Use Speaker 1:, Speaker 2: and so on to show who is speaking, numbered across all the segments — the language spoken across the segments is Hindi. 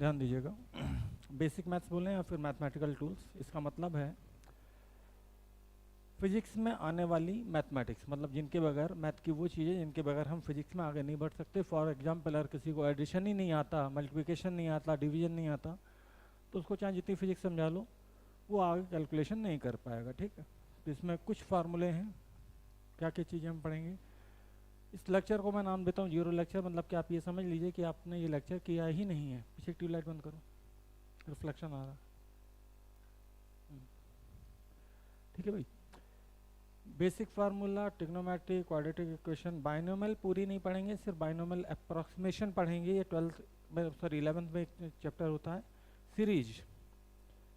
Speaker 1: ध्यान दीजिएगा। बेसिक मैथ्स बोलें या फिर मैथमेटिकल टूल्स, इसका मतलब है फिजिक्स में आने वाली मैथमेटिक्स, मतलब जिनके बगैर मैथ की वो चीज़ें जिनके बगैर हम फिजिक्स में आगे नहीं बढ़ सकते। फॉर एग्जाम्पल अगर किसी को एडिशन ही नहीं आता, मल्टीप्लिकेशन नहीं आता, डिवीजन नहीं आता, तो उसको चाहे जितनी फिजिक्स समझा लो वो आगे कैलकुलेशन नहीं कर पाएगा। ठीक है, तो इसमें कुछ फार्मूले हैं, क्या क्या चीज़ें हम पढ़ेंगे। इस लेक्चर को मैं नाम देता हूँ जीरो लेक्चर, मतलब कि आप ये समझ लीजिए कि आपने ये लेक्चर किया ही नहीं है। पीछे ट्यूबलाइट बंद करो, रिफ्लेक्शन आ रहा। ठीक है भाई, basic formula, trigonometry, quadratic equation, binomial पूरी नहीं पढ़ेंगे, सिर्फ बाइनोमियल अप्रॉक्सीमेशन पढ़ेंगे। ये 11th में एक चैप्टर होता है। सीरीज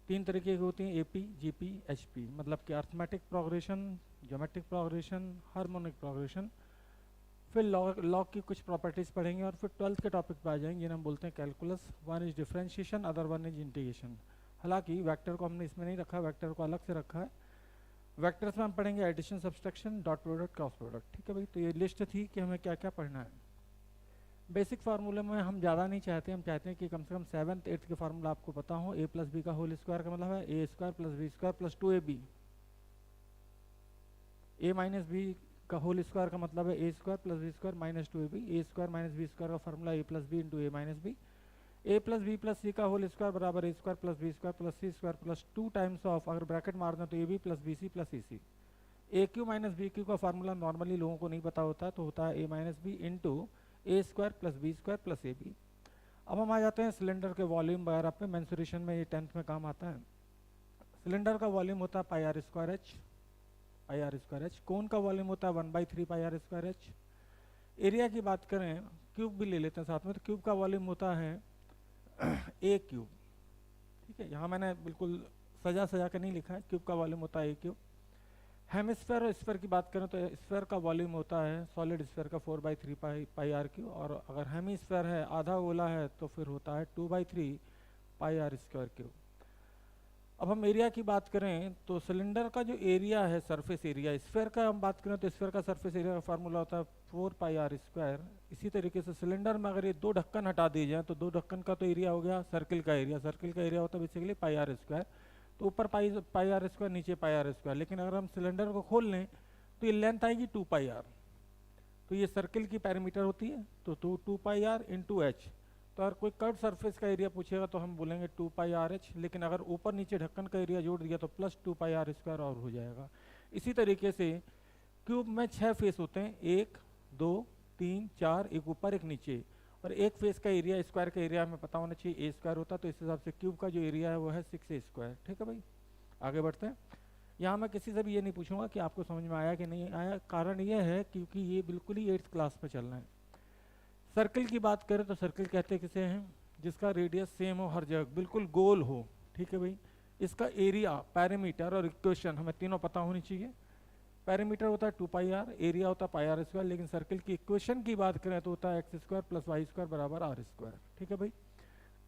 Speaker 1: 3 तरीके की होती हैं, एपी, जीपी, एचपी, मतलब कि arithmetic progression, geometric progression, harmonic progression. फिर लॉग की कुछ प्रॉपर्टीज पढ़ेंगे और फिर 12th के टॉपिक पे आ जाएंगे जिन्हें हम बोलते हैं calculus. One is differentiation, other one is integration. हालांकि वेक्टर को हमने इसमें नहीं रखा, वेक्टर को अलग से रखा है। वेक्टर्स में हम पढ़ेंगे addition, subtraction, dot product, cross product. ठीक है भाई, तो ये लिस्ट थी कि हमें क्या क्या पढ़ना है। बेसिक फार्मूले में हम ज़्यादा नहीं चाहते, हम चाहते हैं कि कम से कम 7th 8th के फार्मूला आपको पता हो। ए प्लस बी का होल स्क्वायर का मतलब है A square plus B square plus 2ab। A minus B का होल स्क्वायर का मतलब है A square plus B square minus 2ab। A square minus B square का formula A plus B into A minus B. A plus B plus C का होल स्क्वायर बराबर A square plus B square plus C square plus 2 times of, अगर ब्रैकेट मार दें तो A B plus B C plus E C. A Q minus B Q का फार्मूला नॉर्मली लोगों को नहीं पता होता है, तो होता है A minus B into A square plus B square plus A B. अब हम आ जाते हैं सिलेंडर के वॉल्यूम वगैरह पे। मेंसुरेशन में ये 10th में काम आता है। सिलेंडर का वॉल्यूम होता है pi are square H, pi are square H. Cone का वॉल्यूम होता है 1/3 pi are square H. Area की बात करें, क्यूब भी ले लेते हैं साथ में, तो क्यूब का वॉल्यूम होता है ए क्यूब। ठीक है, यहाँ मैंने बिल्कुल सजा सजा कर नहीं लिखा है, क्यूब का वॉल्यूम होता है ए क्यूब। हेमिस्फेयर और स्फेयर की बात करें तो स्फेयर का वॉल्यूम होता है सॉलिड स्फेयर का 4/3 पाई आर क्यू, और अगर हेमिस्फेयर है, आधा गोला है, तो फिर होता है 2/3 पाई आर स्क्वायर क्यू। अब हम एरिया की बात करें तो सिलेंडर का जो एरिया है, सरफेस एरिया, स्फेयर का हम बात करें तो स्फेयर का सरफेस एरिया का फार्मूला होता है 4 पाई आर स्क्वायर। इसी तरीके से सिलेंडर में अगर ये 2 ढक्कन हटा दिए जाए तो 2 ढक्कन का तो एरिया हो गया सर्किल का एरिया। सर्किल का एरिया होता है बेसिकली पाई आर स्क्वायर, तो ऊपर पाई आर स्क्वायर, नीचे पाई आर स्क्वायर। लेकिन अगर हम सिलेंडर को खोल लें तो ये लेंथ आएगी 2 पाई आर, तो ये सर्किल की पैरामीटर होती है, तो 2 पाई आर इंटू एच। तो अगर कोई कर्व सरफेस का एरिया पूछेगा तो हम बोलेंगे 2 पाई आर एच, लेकिन अगर ऊपर नीचे ढक्कन का एरिया जोड़ दिया तो प्लस 2 पाई आर स्क्वायर और हो जाएगा। इसी तरीके से क्यूब में 6 फेस होते हैं, 1 2 3 4, एक ऊपर एक नीचे, और एक फेस का एरिया, स्क्वायर का एरिया हमें पता होना चाहिए ए स्क्वायर होता, तो इस हिसाब से क्यूब का जो एरिया है वो है 6a स्क्वायर। ठीक है भाई, आगे बढ़ते हैं। यहाँ मैं किसी से भी ये नहीं पूछूंगा कि आपको समझ में आया कि नहीं आया, कारण ये है क्योंकि ये बिल्कुल ही 8th क्लास में चल रहा है। सर्किल की बात करें तो सर्किल कहते किसे हैं, जिसका रेडियस सेम हो हर जगह, बिल्कुल गोल हो। ठीक है भाई, इसका एरिया, पैरामीटर और इक्वेशन हमें तीनों पता होनी चाहिए। पैरामीटर होता है 2 पाई आर, एरिया होता है पाई आर स्क्वायर, लेकिन सर्किल की इक्वेशन की बात करें तो होता है x square plus Y square बराबर आर स्क्वायर। ठीक है भाई,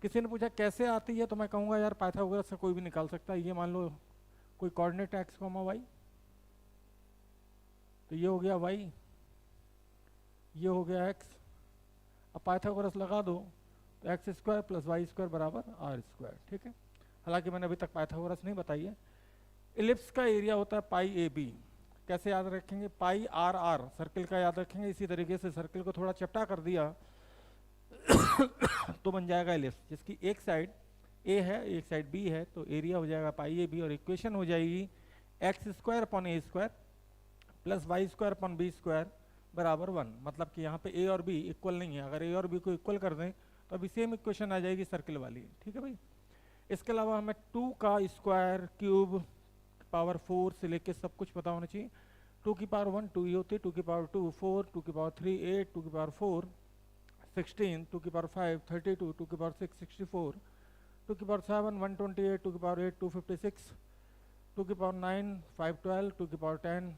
Speaker 1: किसी ने पूछा कैसे आती है, तो मैं कहूँगा यार पाइथागोरस से कोई भी निकाल सकता है। ये मान लो कोई कोऑर्डिनेट एक्स कॉमा वाई, तो ये हो गया वाई, ये हो गया एक्स। अब पाइथागोरस लगा दो तो x square plus Y square बराबर आर स्क्वायर। ठीक है, हालांकि मैंने अभी तक पाइथागोरस नहीं बताई है। इलिप्स का एरिया होता है पाई ए बी, कैसे याद रखेंगे, पाई आर आर, सर्किल का याद रखेंगे। इसी तरीके से सर्किल को थोड़ा चपटा कर दिया तो बन जाएगा इलिप्स, जिसकी एक साइड ए है एक साइड बी है, तो एरिया हो जाएगा पाई ए बी, और इक्वेशन हो जाएगी X square upon A square plus Y square upon B square बराबर 1। मतलब कि यहाँ पे ए और बी इक्वल नहीं है, अगर ए और बी को इक्वल कर दें तो अभी सेम इक्वेशन आ जाएगी सर्किल वाली। ठीक है भाई, इसके अलावा हमें 2 का स्क्वायर, क्यूब, पावर 4 से लेके सब कुछ पता होना चाहिए। 2 की पावर 1 2 ही होती है, 2 की पावर 2 4, 2 की पावर 3 8, 2 की पावर 4 16, 2 की पावर 5 32, 2 की पावर 6 64, 2 की पावर 7 128, 2 की पावर 8 256, 2 की पावर 9 512, 2 की पावर 10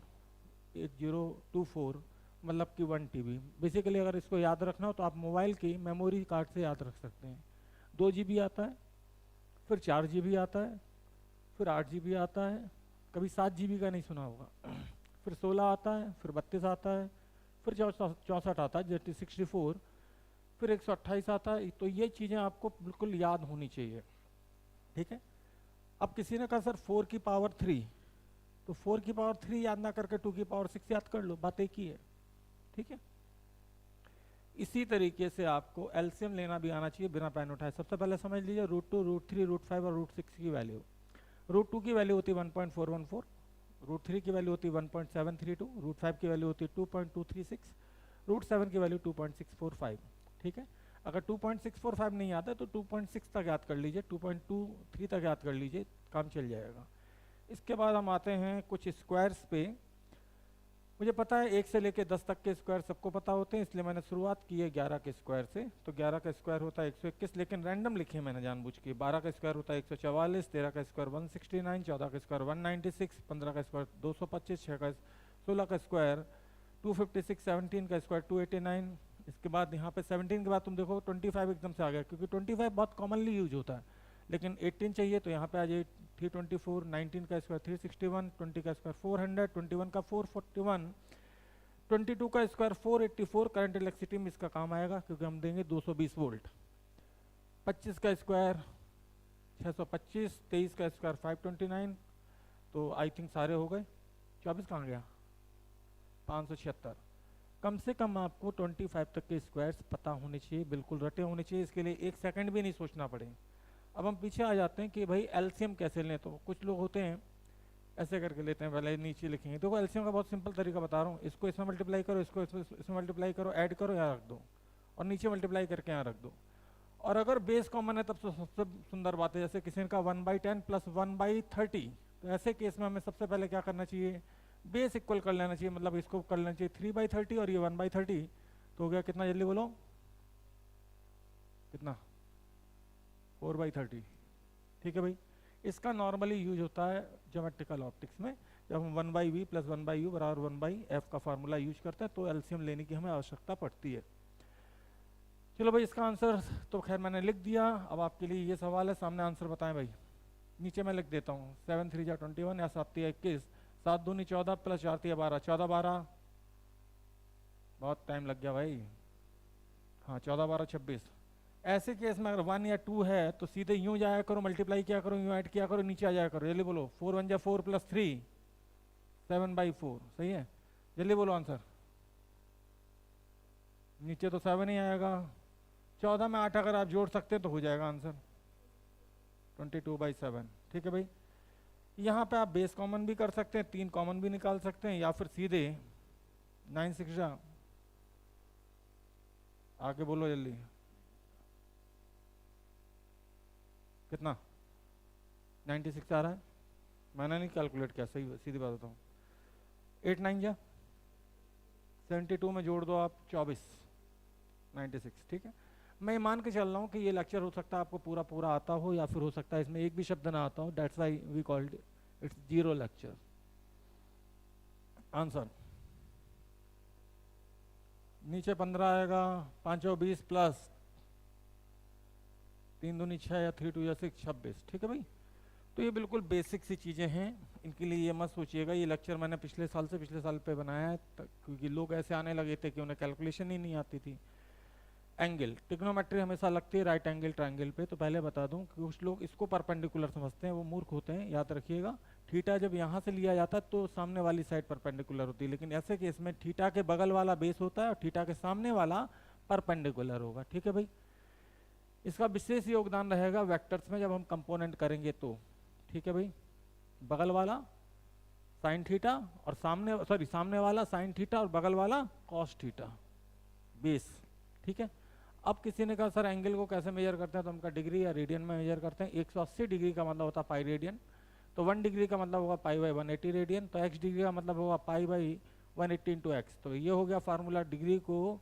Speaker 1: 8024, मतलब कि 1 TB। बेसिकली अगर इसको याद रखना हो तो आप मोबाइल की मेमोरी कार्ड से याद रख सकते हैं। 2 GB आता है, फिर 4 GB आता है, फिर 8 GB आता है, कभी 7 GB का नहीं सुना होगा, फिर 16 आता है, फिर 32 आता है, फिर 64 आता है, जैसे 64, फिर 128 आता है। तो ये चीज़ें आपको बिल्कुल याद होनी चाहिए, ठीक है। अब किसी ने कहा सर 4 की पावर 3, तो 4 की पावर 3 याद ना करके 2 की पावर 6 याद कर लो, बात एक ही है, ठीक है। इसी तरीके से आपको एलसीएम लेना भी आना चाहिए बिना पेन उठाए। सबसे पहले समझ लीजिए √2, √3, √5 और √6 की वैल्यू। √2 की वैल्यू होती है 1.414, √3 की वैल्यू होती है 1.732, √5 की वैल्यू होती है 2.236, √7 की वैल्यू 2.645, ठीक है। अगर 2.645 नहीं आता तो 2.6 तक याद कर लीजिए, 2.23 तक याद कर लीजिए, काम चल जाएगा। इसके बाद हम आते हैं कुछ स्क्वायर्स पे। मुझे पता है 1 से लेके 10 तक के स्क्वायर सबको पता होते हैं, इसलिए मैंने शुरुआत की है 11 के स्क्वायर से। तो 11 का स्क्वायर होता है 121, लेकिन रैंडम लिखे मैंने जानबूझ के। 12 का स्क्वायर होता है 144, 13 का स्क्वायर 169, 14 का स्क्वायर 196, 15 का स्क्वायर 225, 16 का स्क्वायर 256, 17 का स्क्वायर 289। इसके बाद यहाँ पे 17 के बाद तुम देखो 25 एकदम से आ गया, क्योंकि 25 बहुत कॉमनली यूज होता है। लेकिन 18 चाहिए तो यहाँ पे आ जाइए 324, 19 का स्क्वायर 361, 20 का स्क्वायर 400, 21 का 441, 22 का स्क्वायर 484। करंट इलेक्ट्रिसिटी में इसका काम आएगा क्योंकि हम देंगे 220 वोल्ट। 25 का स्क्वायर 625, 23 का स्क्वायर 529। तो आई थिंक सारे हो गए। 24 कहाँ गया? 576। कम से कम आपको 25 तक के स्क्वायर्स पता होने चाहिए, बिल्कुल रटे होने चाहिए। इसके लिए एक सेकंड भी नहीं सोचना पड़े। अब हम पीछे आ जाते हैं कि भाई एलसीएम कैसे लें। तो कुछ लोग होते हैं ऐसे करके लेते हैं, पहले नीचे लिखेंगे। देखो एलसीएम का बहुत सिंपल तरीका बता रहा हूँ। इसको इसमें मल्टीप्लाई करो, इसको इसमें मल्टीप्लाई करो, ऐड करो, यहाँ रख दो, और नीचे मल्टीप्लाई करके यहाँ रख दो। और अगर बेस कॉमन है तब तो सबसे सुंदर बात है, जैसे किसी ने कहा 1/10 प्लस 1/30, तो ऐसे केस में हमें सबसे पहले क्या करना चाहिए? बेस इक्वल कर लेना चाहिए, मतलब इसको कर लेना चाहिए 3/30 और ये 1/30। तो हो गया कितना, जल्दी बोलो कितना? 4/30, ठीक है भाई। इसका नॉर्मली यूज होता है ज्योमेट्रिकल ऑप्टिक्स में, जब हम 1/v प्लस 1/u बराबर 1/f का फार्मूला यूज करते हैं तो एलसीएम लेने की हमें आवश्यकता पड़ती है। चलो भाई, इसका आंसर तो खैर मैंने लिख दिया। अब आपके लिए ये सवाल है, सामने आंसर बताएं भाई। नीचे मैं लिख देता हूँ 7 3 जा 21 या 7 3 21, 7 दूनी 14 प्लस 4 3 12, 14 12, बहुत टाइम लग गया भाई। हाँ 14 12 26। ऐसे केस में अगर 1 या 2 है तो सीधे यूं जाया करो, मल्टीप्लाई किया करो, यूं ऐड किया करो, नीचे आ जाया करो। जल्दी बोलो 4 1 जा 4 प्लस 3 7/4, सही है। जल्दी बोलो आंसर। नीचे तो 7 ही आएगा। 14 में 8 अगर आप जोड़ सकते हैं तो हो जाएगा आंसर 22/7, ठीक है भाई। यहाँ पे आप बेस कॉमन भी कर सकते हैं, 3 कॉमन भी निकाल सकते हैं, या फिर सीधे 9 6 जा, आगे बोलो जल्दी कितना? 96 आ रहा है। मैंने नहीं कैलकुलेट किया, सही सीधी बात बताऊँ। 8 9 जा 72 में जोड़ दो आप 24, 96, ठीक है। मैं मान के चल रहा हूँ कि ये लेक्चर हो सकता है आपको पूरा पूरा आता हो, या फिर हो सकता है इसमें एक भी शब्द ना आता हो। That's why we called its zero lecture. Answer नीचे 15 आएगा, 5 और 20 प्लस 3 दूनी 6 या 3 2 या 6 26, ठीक है भाई। तो ये बिल्कुल बेसिक सी चीज़ें हैं, इनके लिए ये मत सोचिएगा। ये लेक्चर मैंने पिछले साल पे बनाया है, क्योंकि लोग ऐसे आने लगे थे कि उन्हें कैलकुलेशन ही नहीं आती थी। एंगल, ट्रिग्नोमेट्री हमेशा लगती है राइट एंगल ट्रायंगल पे। तो पहले बता दूं कि कुछ लोग इसको परपेंडिकुलर समझते हैं, वो मूर्ख होते हैं, याद रखिएगा। थीटा जब यहाँ से लिया जाता है तो सामने वाली साइड परपेंडिकुलर होती है, लेकिन ऐसे केस में थीटा के बगल वाला बेस होता है और थीटा के सामने वाला परपेंडिकुलर होगा, ठीक है भाई। इसका विशेष योगदान रहेगा वेक्टर्स में जब हम कंपोनेंट करेंगे तो, ठीक है भाई। बगल वाला साइन थीटा और सामने वाला साइन थीटा और बगल वाला कॉस थीटा, बेस, ठीक है। अब किसी ने कहा सर एंगल को कैसे मेजर करते हैं? तो हम का डिग्री या रेडियन में मेजर करते हैं। 180 डिग्री का मतलब होता है पाई रेडियन, तो 1 डिग्री का मतलब होगा पाई बाई 180 रेडियन, तो x डिग्री का मतलब होगा पाई बाई 180 इंटू एक्स। तो ये हो गया फार्मूला डिग्री को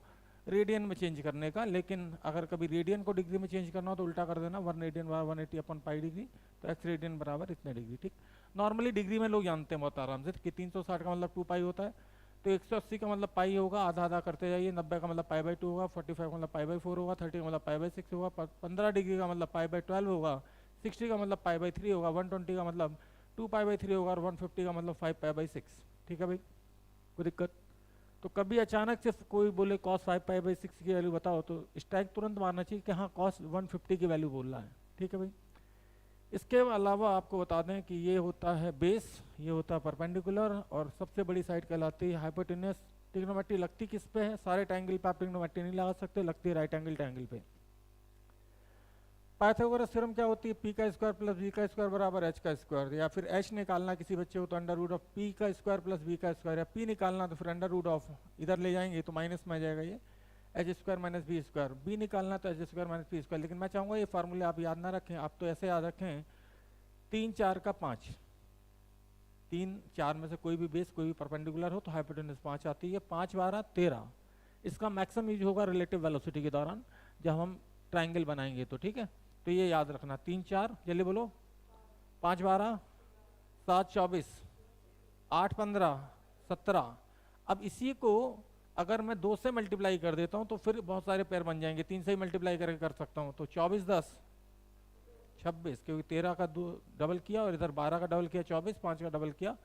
Speaker 1: रेडियन में चेंज करने का। लेकिन अगर कभी रेडियन को डिग्री में चेंज करना हो तो उल्टा कर देना, 1 रेडियन बराबर 180 अपन पाई डिग्री, तो x रेडियन बराबर इतने डिग्री, ठीक। नॉर्मली डिग्री में लोग जानते हैं बहुत आराम से कि 360 का मतलब 2 पाई होता है, तो 180 का मतलब पाई होगा, आधा आधा करते जाइए। 90 का मतलब पाई बाई 2 होगा, 45 का मतलब पाई बाई 4 होगा, 30 का मतलब पाई बाई 6 होगा, 15 डिग्री का मतलब पाई बाई 12 होगा, 60 का मतलब पाई बाई 3 होगा, 120 का मतलब 2 पाई बाई 3 होगा, और 150 का मतलब 5 पाई बाई 6, ठीक है भाई। कोई दिक्कत? तो कभी अचानक से कोई बोले cos 5π/6 की वैल्यू बताओ तो स्ट्राइक तुरंत मारना चाहिए कि हाँ cos 150 की वैल्यू बोल रहा है, ठीक है भाई। इसके अलावा आपको बता दें कि ये होता है बेस, ये होता है परपेंडिकुलर, और सबसे बड़ी साइड कहलाती है हाइपोटेन्यूस। ट्रिग्नोमेट्री लगती किस पे है? सारे ट्रायंगल पे आप ट्रिग्नोमेट्री नहीं लगा सकते, लगती है राइट एंगल ट्रायंगल पे। पाइथागोरस थ्योरम क्या होती है? पी का स्क्वायर प्लस बी का स्क्वायर बराबर एच का स्क्वायर, या फिर एच निकालना किसी बच्चे को तो अंडर रूट ऑफ पी का स्क्वायर प्लस बी का स्क्वायर, या पी निकालना तो फिर अंडर रूट ऑफ, इधर ले जाएंगे तो माइनस में आ जाएगा ये h square minus B square, b निकालना तो h square minus p square. लेकिन मैं चाहूँगा ये फार्मूले आप याद ना रखें, आप तो ऐसे याद रखें 3 4 का 5, 3 4 में से कोई भी बेस कोई भी परपेंडिकुलर हो तो हाइपोटेन्यूस 5 आती है, 5 12 13। इसका मैक्सिमम यूज होगा रिलेटिव वेलोसिटी के दौरान जब हम ट्राइंगल बनाएंगे तो, ठीक है। तो ये याद रखना 3 4, जल्दी बोलो, 5 12 7 24 8 15 17। अब इसी को अगर मैं 2 से मल्टीप्लाई कर देता हूँ तो फिर बहुत सारे पेयर बन जाएंगे, 3 से ही मल्टीप्लाई करके कर सकता हूँ, तो 24 10 26, क्योंकि 13 का डबल किया और इधर 12 का डबल किया, 24 5 का डबल किया,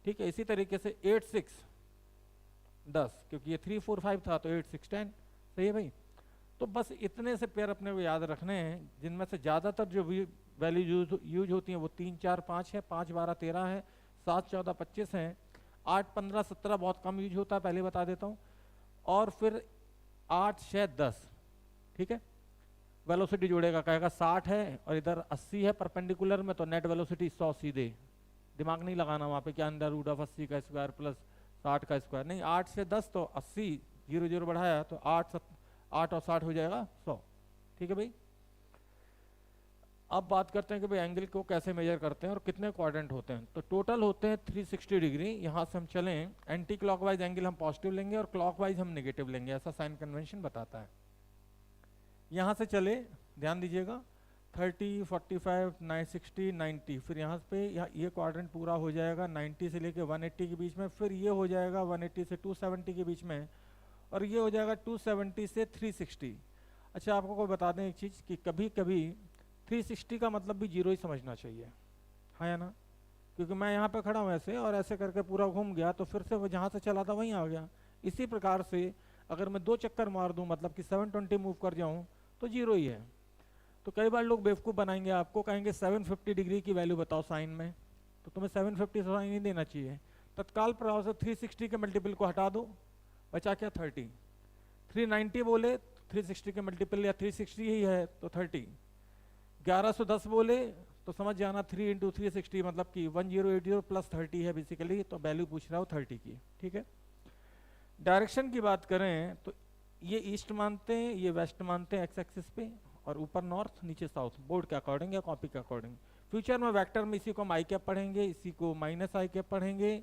Speaker 1: ठीक है। इसी तरीके से 8 6 10, क्योंकि ये 3 4 5 था तो 8 6 10, सही है भाई। तो बस इतने से पेयर अपने को याद रखने हैं, जिनमें से ज़्यादातर जो वैल्यू यूज होती हैं वो 3 4 5 है, 5 12 13 है, 7 14 25 है, 8 15 17 बहुत कम यूज होता है, पहले बता देता हूँ, और फिर 8 6 10, ठीक है। वेलोसिटी जोड़ेगा, कहेगा 60 है और इधर 80 है परपेंडिकुलर में, तो नेट वेलोसिटी 100 सीधे, दिमाग नहीं लगाना वहाँ पे क्या अंडर रूट ऑफ 80 का स्क्वायर प्लस 60 का स्क्वायर, नहीं, 8 से 10 तो 80, 0 0 बढ़ाया तो 8 और 60 हो जाएगा 100, ठीक है भाई। अब बात करते हैं कि भाई एंगल को कैसे मेजर करते हैं और कितने क्वाड्रेंट होते हैं। तो टोटल होते हैं 360 डिग्री। यहाँ से हम चलें, एंटी क्लॉकवाइज एंगल हम पॉजिटिव लेंगे और क्लॉकवाइज हम नेगेटिव लेंगे, ऐसा साइन कन्वेंशन बताता है। यहाँ से चले, ध्यान दीजिएगा, 30 45 60 90, फिर यहाँ पे ये क्वाड्रेंट पूरा हो जाएगा 90 से लेके 180 के बीच में, फिर ये हो जाएगा 180 से 270 के बीच में, और ये हो जाएगा 270 से 360। अच्छा आपको को बता दें एक चीज़ कि कभी कभी 360 का मतलब भी जीरो ही समझना चाहिए, हाँ या ना, क्योंकि मैं यहाँ पे खड़ा हूँ ऐसे और ऐसे करके पूरा घूम गया तो फिर से वो जहाँ से चला था वहीं आ गया। इसी प्रकार से अगर मैं 2 चक्कर मार दूँ, मतलब कि 720 मूव कर जाऊँ तो जीरो ही है। तो कई बार लोग बेवकूफ़ बनाएंगे, आपको कहेंगे 750 डिग्री की वैल्यू बताओ साइन में, तो तुम्हें 750 साइन नहीं देना चाहिए, तत्काल प्रभाव से 360 के मल्टीपल को हटा दो, बचा क्या 30। 390 बोले 360 के मल्टीपल या 360 ही है तो 30। 1110 बोले तो समझ जाना 3 इंटू 360 मतलब कि 1080 प्लस 30 है बेसिकली, तो वैल्यू पूछ रहा हो 30 की, ठीक है। डायरेक्शन की बात करें तो ये ईस्ट मानते हैं, ये वेस्ट मानते हैं एक्स एक्सिस पे, और ऊपर नॉर्थ नीचे साउथ, बोर्ड के अकॉर्डिंग या कॉपी के अकॉर्डिंग। फ्यूचर में वेक्टर में इसी को हम आई कैप पढ़ेंगे, इसी को माइनस आई कैप पढ़ेंगे,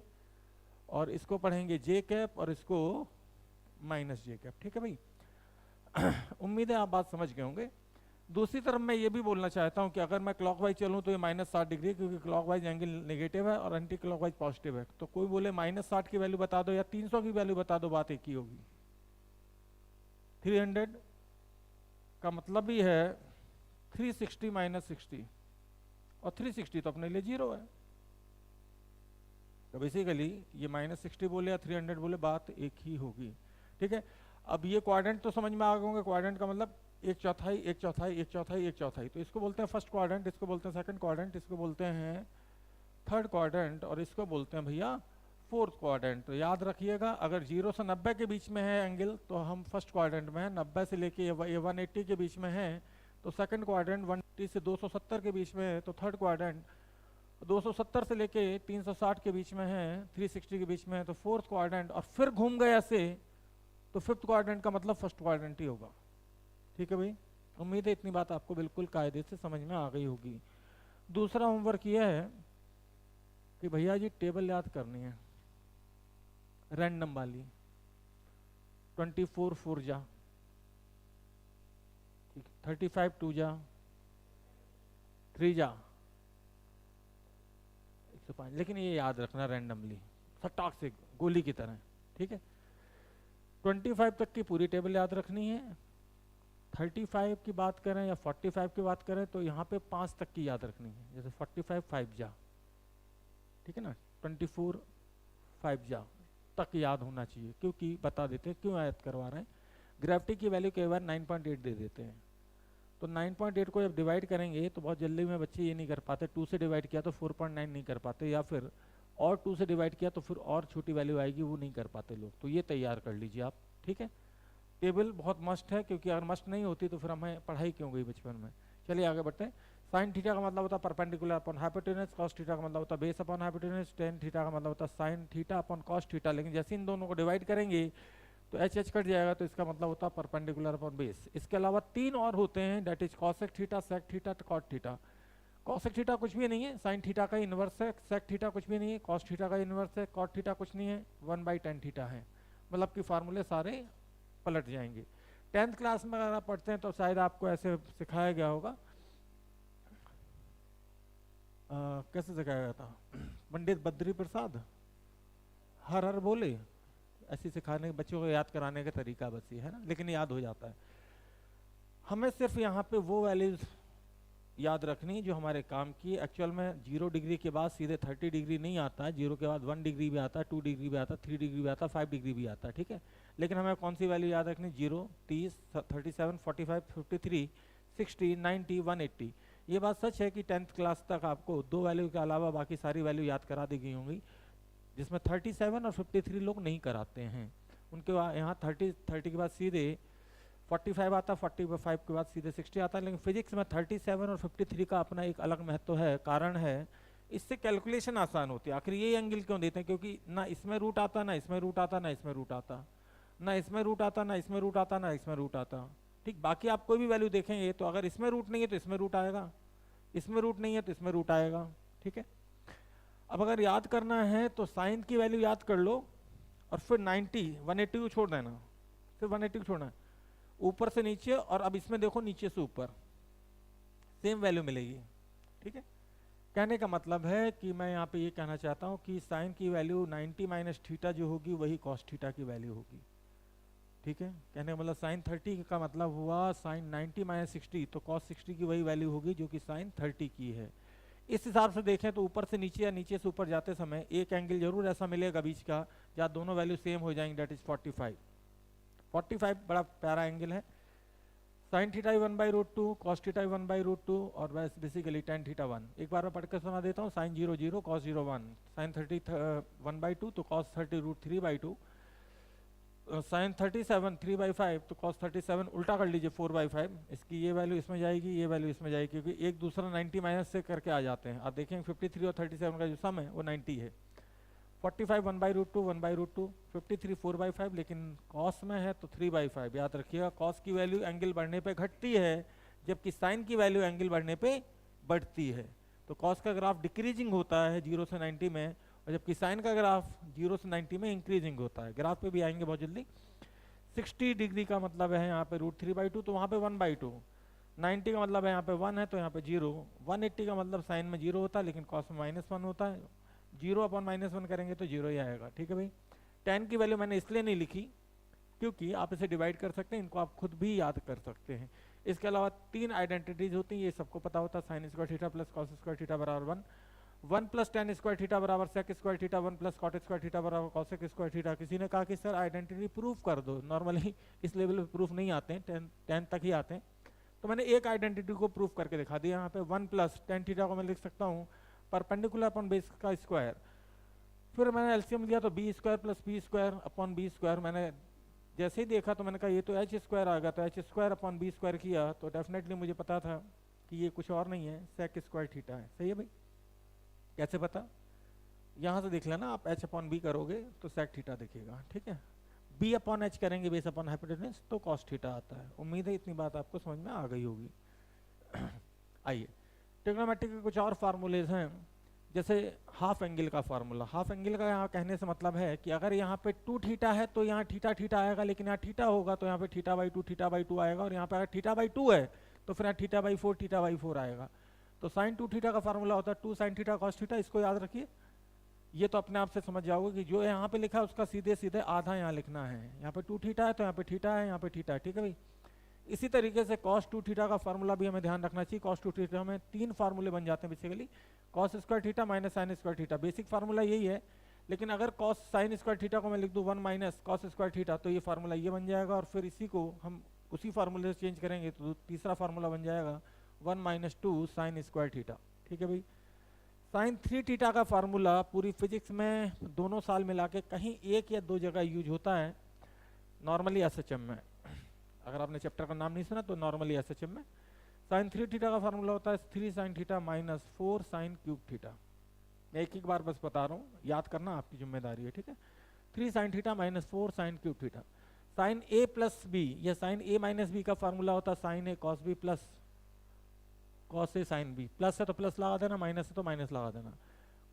Speaker 1: और इसको पढ़ेंगे जे कैप, और इसको माइनस जे कैप, ठीक है भाई। उम्मीद है आप बात समझ गए होंगे। दूसरी तरफ मैं ये भी बोलना चाहता हूँ कि अगर मैं क्लॉकवाइज चलूँ तो ये -60 डिग्री, क्योंकि क्लॉकवाइज एंगल नेगेटिव है और एंटी क्लॉकवाइज पॉजिटिव है। तो कोई बोले -60 की वैल्यू बता दो या 300 की वैल्यू बता दो, बात एक ही होगी। 300 का मतलब ही है 360 -60, और 360 तो अपने लिए जीरो है, तो बेसिकली ये -60 बोले या 300 बोले बात एक ही होगी, ठीक है। अब ये क्वाड्रेंट तो समझ में आ गए होंगे, क्वाड्रेंट का मतलब 1/4 1/4 1/4 1/4, तो इसको बोलते हैं फर्स्ट क्वाड्रेंट, इसको बोलते हैं सेकंड क्वाड्रेंट, इसको बोलते हैं थर्ड क्वाड्रेंट, और इसको बोलते हैं भैया फोर्थ क्वाड्रेंट। तो याद रखिएगा, अगर 0 से 90 के बीच में है एंगल तो हम फर्स्ट क्वाड्रेंट में है, 90 से लेके ये 180 के बीच में है तो सेकंड क्वाड्रेंट, 180 से 270 के बीच में है तो थर्ड क्वाड्रेंट, 270 से लेके 360 के बीच में है, 360 के बीच में है तो फोर्थ क्वाड्रेंट, और फिर घूम गए ऐसे तो फिफ्थ क्वाड्रेंट का मतलब फर्स्ट क्वाड्रेंट ही होगा, ठीक है भाई। उम्मीद है इतनी बात आपको बिल्कुल कायदे से समझ में आ गई होगी। दूसरा होमवर्क यह है कि भैया जी टेबल याद करनी है रैंडम वाली, 24 4 जा, 35 2 जा, 3 जा 105, लेकिन ये याद रखना रैंडमली, सटाक से गोली की तरह, ठीक है। 25 तक की पूरी टेबल याद रखनी है। 35 की बात करें या 45 की बात करें तो यहाँ पे 5 तक की याद रखनी है, जैसे 45 5 जा, ठीक है ना, 24 5 जा, तक याद होना चाहिए, क्योंकि बता देते हैं क्यों याद करवा रहे हैं। ग्रेविटी की वैल्यू कई बार 9.8 दे देते हैं, तो 9.8 को जब डिवाइड करेंगे तो बहुत जल्दी में बच्चे ये नहीं कर पाते, 2 से डिवाइड किया तो 4.9 नहीं कर पाते, या फिर और 2 से डिवाइड किया तो फिर और छोटी वैल्यू आएगी, वो नहीं कर पाते लोग। तो ये तैयार कर लीजिए आप, ठीक है। टेबल बहुत मस्ट है, क्योंकि अगर मस्ट नहीं होती तो फिर हमें पढ़ाई क्यों गई बचपन में। चलिए आगे बढ़ते हैं। साइन थीटा का मतलब होता है perpendicular upon hypotenuse, cos theta का मतलब होता है base upon hypotenuse, tan theta का मतलब होता है sine theta upon cos theta. लेकिन जैसे इन दोनों को डिवाइड करेंगे तो एच एच कट जाएगा, तो इसका मतलब होता है परपेंडिकुलर अपॉन बेस। इसके अलावा 3 और होते हैं, that is cosec theta, sec theta, cot theta. Cosec theta कुछ भी नहीं है, साइन थीटा का इन्वर्स है, सेक थीटा कुछ भी नहीं है, कॉस थीटा का इन्वर्स है, कॉट थीटा कुछ नहीं है, 1/10 थीटा है। मतलब कि फार्मूले सारे पलट जाएंगे। 10th क्लास में अगर आप पढ़ते हैं तो शायद आपको ऐसे सिखाया गया होगा, कैसे सिखाया गया था, पंडित बद्री प्रसाद हर हर बोले, ऐसे सिखाने बच्चों को याद कराने का तरीका बस ये है ना, लेकिन याद हो जाता है। हमें सिर्फ यहाँ पे वो वैल्यूज याद रखनी जो हमारे काम की। एक्चुअल में 0 डिग्री के बाद सीधे 30 डिग्री नहीं आता है, 0 के बाद 1 डिग्री भी आता है, 2 डिग्री भी आता है, 3 डिग्री भी आता है, 5 डिग्री भी आता है, ठीक है। लेकिन हमें कौन सी वैल्यू याद रखनी, 0, 30, 37, 45, 53, 60, 90, 180। ये बात सच है कि 10th क्लास तक आपको 2 वैल्यू के अलावा बाकी सारी वैल्यू याद करा दी गई होंगी, जिसमें 37 और 53 लोग नहीं कराते हैं। उनके यहाँ 30 के बाद सीधे 45 आता, 45 के बाद सीधे 60 आता है। लेकिन फिजिक्स में 37 और 53 का अपना एक अलग महत्व है, कारण है इससे कैलकुलेशन आसान होती है। आखिर ये एंगल क्यों देते हैं, क्योंकि ना इसमें रूट आता, ना इसमें रूट आता, ना इसमें रूट आता, ना इसमें रूट आता, ना इसमें रूट आता, ना इसमें रूट आता, ठीक। बाकी आप कोई भी वैल्यू देखेंगे तो अगर इसमें रूट नहीं है तो इसमें रूट आएगा, इसमें रूट नहीं है तो इसमें रूट आएगा, ठीक है। अब अगर याद करना है तो साइन की वैल्यू याद कर लो और फिर 90, 180 को छोड़ देना, सिर्फ 180 को छोड़ना है, ऊपर से नीचे, और अब इसमें देखो नीचे से ऊपर सेम वैल्यू मिलेगी, ठीक है। कहने का मतलब है कि मैं यहाँ पे ये कहना चाहता हूँ कि साइन की वैल्यू 90 माइनस थीटा जो होगी वही कॉस थीटा की वैल्यू होगी, ठीक है। कहने का मतलब साइन 30 का मतलब हुआ साइन 90 माइनस 60, तो कॉस 60 की वही वैल्यू होगी जो कि साइन 30 की है। इस हिसाब से देखें तो ऊपर से नीचे या नीचे से ऊपर जाते समय एक एंगल जरूर ऐसा मिलेगा बीच का जहाँ दोनों वैल्यू सेम हो जाएंगे, दैट इज 45 बड़ा प्यारा एंगल है। साइन थीटा 1/√2, कॉस थीटा 1/√2 और बस बेसिकली tan थीटा 1। एक बार मैं पढ़कर सुना देता हूँ, साइन 0 0 कॉस 0 1, साइन 30 1/2 तो कॉस 30 √3/2, साइन 37 3/5 तो कॉस 37 उल्टा कर लीजिए 4/5। इसकी ये वैल्यू इसमें जाएगी, ये वैल्यू इसमें जाएगी, क्योंकि एक दूसरा 90 माइनस से करके आ जाते हैं। आप देखेंगे 53 और 37 का जो सम है वो 90 है। 45 1/√2 1/√2, 53 4/5, लेकिन कॉस में है तो 3/5। याद रखिएगा कॉस की वैल्यू एंगल बढ़ने पे घटती है, जबकि साइन की वैल्यू एंगल बढ़ने पे बढ़ती है। तो कॉस का ग्राफ डिक्रीजिंग होता है 0 से 90 में, और जबकि साइन का ग्राफ 0 से 90 में इंक्रीजिंग होता है। ग्राफ पे भी आएंगे बहुत जल्दी। 60 डिग्री का मतलब है यहाँ पे √3/2, तो वहाँ पे 1/2। 90 का मतलब है यहाँ पे 1 है तो यहाँ पे 0। 180 का मतलब साइन में 0 होता है लेकिन कॉस में -1 होता है। 0 अपॉन -1 करेंगे तो 0 ही आएगा, ठीक है भाई। tan की वैल्यू मैंने इसलिए नहीं लिखी क्योंकि आप इसे डिवाइड कर सकते हैं, इनको आप खुद भी याद कर सकते हैं। इसके अलावा 3 आइडेंटिटीज होती हैं, ये सबको पता होता है। Sine square theta plus cos square theta बराबर 1, 1 प्लस tan स्क्वायर थीटा बराबर sec square theta, 1 plus cot square theta बराबर कॉसेक स्क्वायर थीटा। किसी ने कहा कि सर आइडेंटिटी प्रूफ कर दो, नॉर्मली इस लेवल पे प्रूफ नहीं आते हैं, 10 तक ही आते हैं। तो मैंने एक आइडेंटिटी को प्रूफ करके दिखा दिया। यहाँ पे 1 प्लस tan थीटा को मैं लिख सकता हूँ परपेंडिकुलर अपॉन बेस का स्क्वायर, फिर मैंने एलसीएम लिया तो b square plus B square upon B square. मैंने जैसे ही देखा तो मैंने कहा ये तो एच स्क्वायर आ गया, तो h square upon B square किया तो डेफिनेटली मुझे पता था कि ये कुछ और नहीं है, सेक स्क्वायर थीटा है। सही है भाई? कैसे पता? यहाँ से देख लेना, आप एच अपॉन बी करोगे तो सेक थीटा दिखेगा, ठीक है। बी अपॉन एच करेंगे बेस अपॉन हाइपोटेनस तो कॉस थीटा आता है। उम्मीद है इतनी बात आपको समझ में आ गई होगी। आइए, ट्रिग्नोमेट्री के कुछ और फार्मूलेज हैं, जैसे हाफ एंगल का फार्मूला। हाफ एंगल का यहाँ कहने से मतलब है कि अगर यहाँ पे 2 थीटा है तो यहाँ थीटा थीटा आएगा, लेकिन यहाँ थीटा होगा तो यहाँ पे थीटा/2 आएगा, और यहाँ पे अगर थीटा/2 है तो फिर यहाँ थीटा/4 आएगा। तो साइन 2 थीटा का फार्मूला होता है 2 sin थीटा cos थीटा। इसको याद रखिए, ये तो अपने आप से समझ जाओगे कि जो यहाँ पे लिखा है उसका सीधे सीधे आधा यहाँ लिखना है। यहाँ पे 2 थीटा है तो यहाँ पे थीटा है, यहाँ पे थीटा है, ठीक है भाई। इसी तरीके से cos 2 थीटा का फार्मूला भी हमें ध्यान रखना चाहिए। cos 2 थीटा में 3 फार्मूले बन जाते हैं basically, cos square theta minus sign square theta. Basic formula यही है, लेकिन अगर कॉस साइन स्क्वायर थीटा को मैं लिख दूँ 1 माइनस कॉस स्क्वायर थीटा, तो ये फार्मूला ये बन जाएगा, और फिर इसी को हम उसी फार्मूले से चेंज करेंगे तो तीसरा फार्मूला बन जाएगा 1 माइनस 2 साइन स्क्वायर थीटा। ठीक है भाई। साइन 3 थीटा का फार्मूला पूरी फिजिक्स में दोनों साल मिला के कहीं एक या दो जगह यूज होता है, नॉर्मली एसएचएम में। अगर आपने चैप्टर का नाम नहीं सुना तो नॉर्मली एसएचएम में साइन 3 थीटा का फार्मूला होता है 3 sine theta minus 4 sine cube theta. मैं एक बार बस बता रहा हूँ, याद करना आपकी जिम्मेदारी है। ठीक है, 3 sine theta minus 4 sine cube theta. Sine A plus B या साइन ए माइनस बी का फार्मूला होता है sine A cos B plus cos A sine B. Plus है तो प्लस लगा देना, माइनस है तो माइनस लगा देना।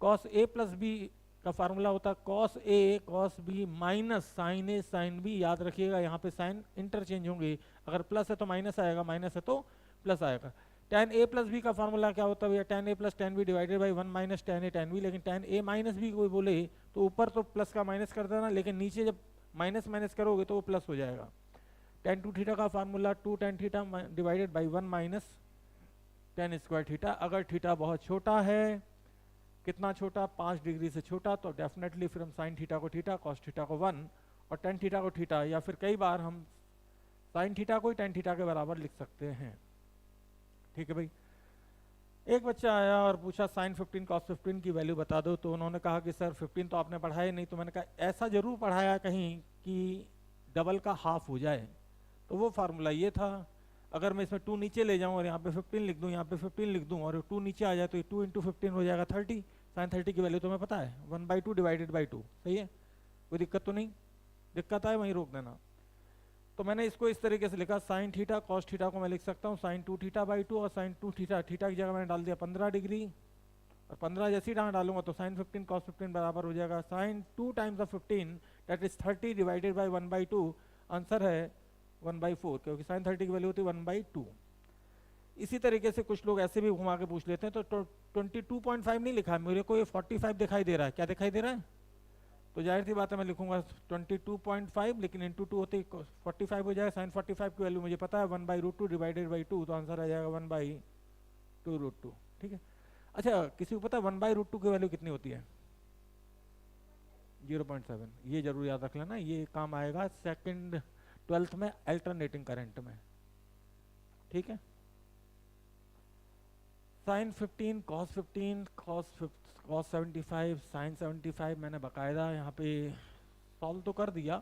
Speaker 1: कॉस ए प्लस बी का फार्मूला होता है cos A cos B minus sign A sine B. याद रखिएगा यहाँ पे साइन इंटरचेंज होंगे, अगर प्लस है तो माइनस आएगा, माइनस है तो प्लस आएगा। tan a प्लस बी का फार्मूला क्या होता है भैया, tan a plus tan b divided by 1 minus tan a tan b। लेकिन tan a माइनस बी कोई बोले तो ऊपर तो प्लस का माइनस कर देना, लेकिन नीचे जब माइनस माइनस करोगे तो वो प्लस हो जाएगा। tan 2 थीटा का formula 2 tan theta divided by 1 minus tan square theta. अगर थीटा बहुत छोटा है, कितना छोटा, 5 डिग्री से छोटा, तो डेफिनेटली फिर हम साइन थीटा को थीटा, कॉस थीटा को 1 और tan थीटा को थीटा, या फिर कई बार हम साइन थीटा को ही tan थीटा के बराबर लिख सकते हैं। ठीक है भाई। एक बच्चा आया और पूछा साइन 15 कॉस 15 की वैल्यू बता दो, तो उन्होंने कहा कि सर 15 तो आपने पढ़ाया नहीं। तो मैंने कहा ऐसा जरूर पढ़ाया कहीं कि डबल का हाफ हो जाए, तो वो फार्मूला ये था। अगर मैं इसमें 2 नीचे ले जाऊं और यहाँ पे 15 लिख दूं, यहाँ पे 15 लिख दूं और 2 नीचे आ जाए तो 2 इंटू 15 हो जाएगा 30। साइन 30 की वैल्यू तुम्हें पता है 1/2 डिवाइडेड बाई 2। सही है, कोई दिक्कत तो नहीं? दिक्कत आए वहीं रोक देना। तो मैंने इसको इस तरीके से लिखा, साइन थीटा कॉस थीटा को मैं लिख सकता हूँ साइन 2 थीटा बाई 2 और साइन 2 थीटा, थीटा की जगह मैंने डाल दिया 15 डिग्री, और 15 जैसे ही यहाँ डालूंगा तो साइन 15 कॉस 15 बराबर हो जाएगा sine 2 times of 15 that is 30 divided by 1/2। Answer है 1/4, क्योंकि साइन 30 की वैल्यू होती है 1/2। इसी तरीके से कुछ लोग ऐसे भी घुमा के पूछ लेते हैं। तो 22.5 नहीं लिखा है मेरे को, ये 45 दिखाई दे रहा है। क्या दिखाई दे रहा है? तो जाहिर सी बात है मैं लिखूंगा 22.5, लेकिन इंटू 2 होते 45 हो जाएगा। साइन 45 की वैल्यू मुझे पता है 1/√2 डिवाइडेड बाई 2, तो आंसर आ जाएगा 1/2√2। ठीक है। अच्छा, किसी को पता है 1/√2 की वैल्यू कितनी होती है? 0.7। ये जरूर याद रख लेना, ये काम आएगा सेकंड 12th में अल्टरनेटिंग करंट में। ठीक है। साइन 15 कॉस 15 कॉस 75 साइन 75 मैंने बकायदा यहाँ पे सॉल्व तो कर दिया।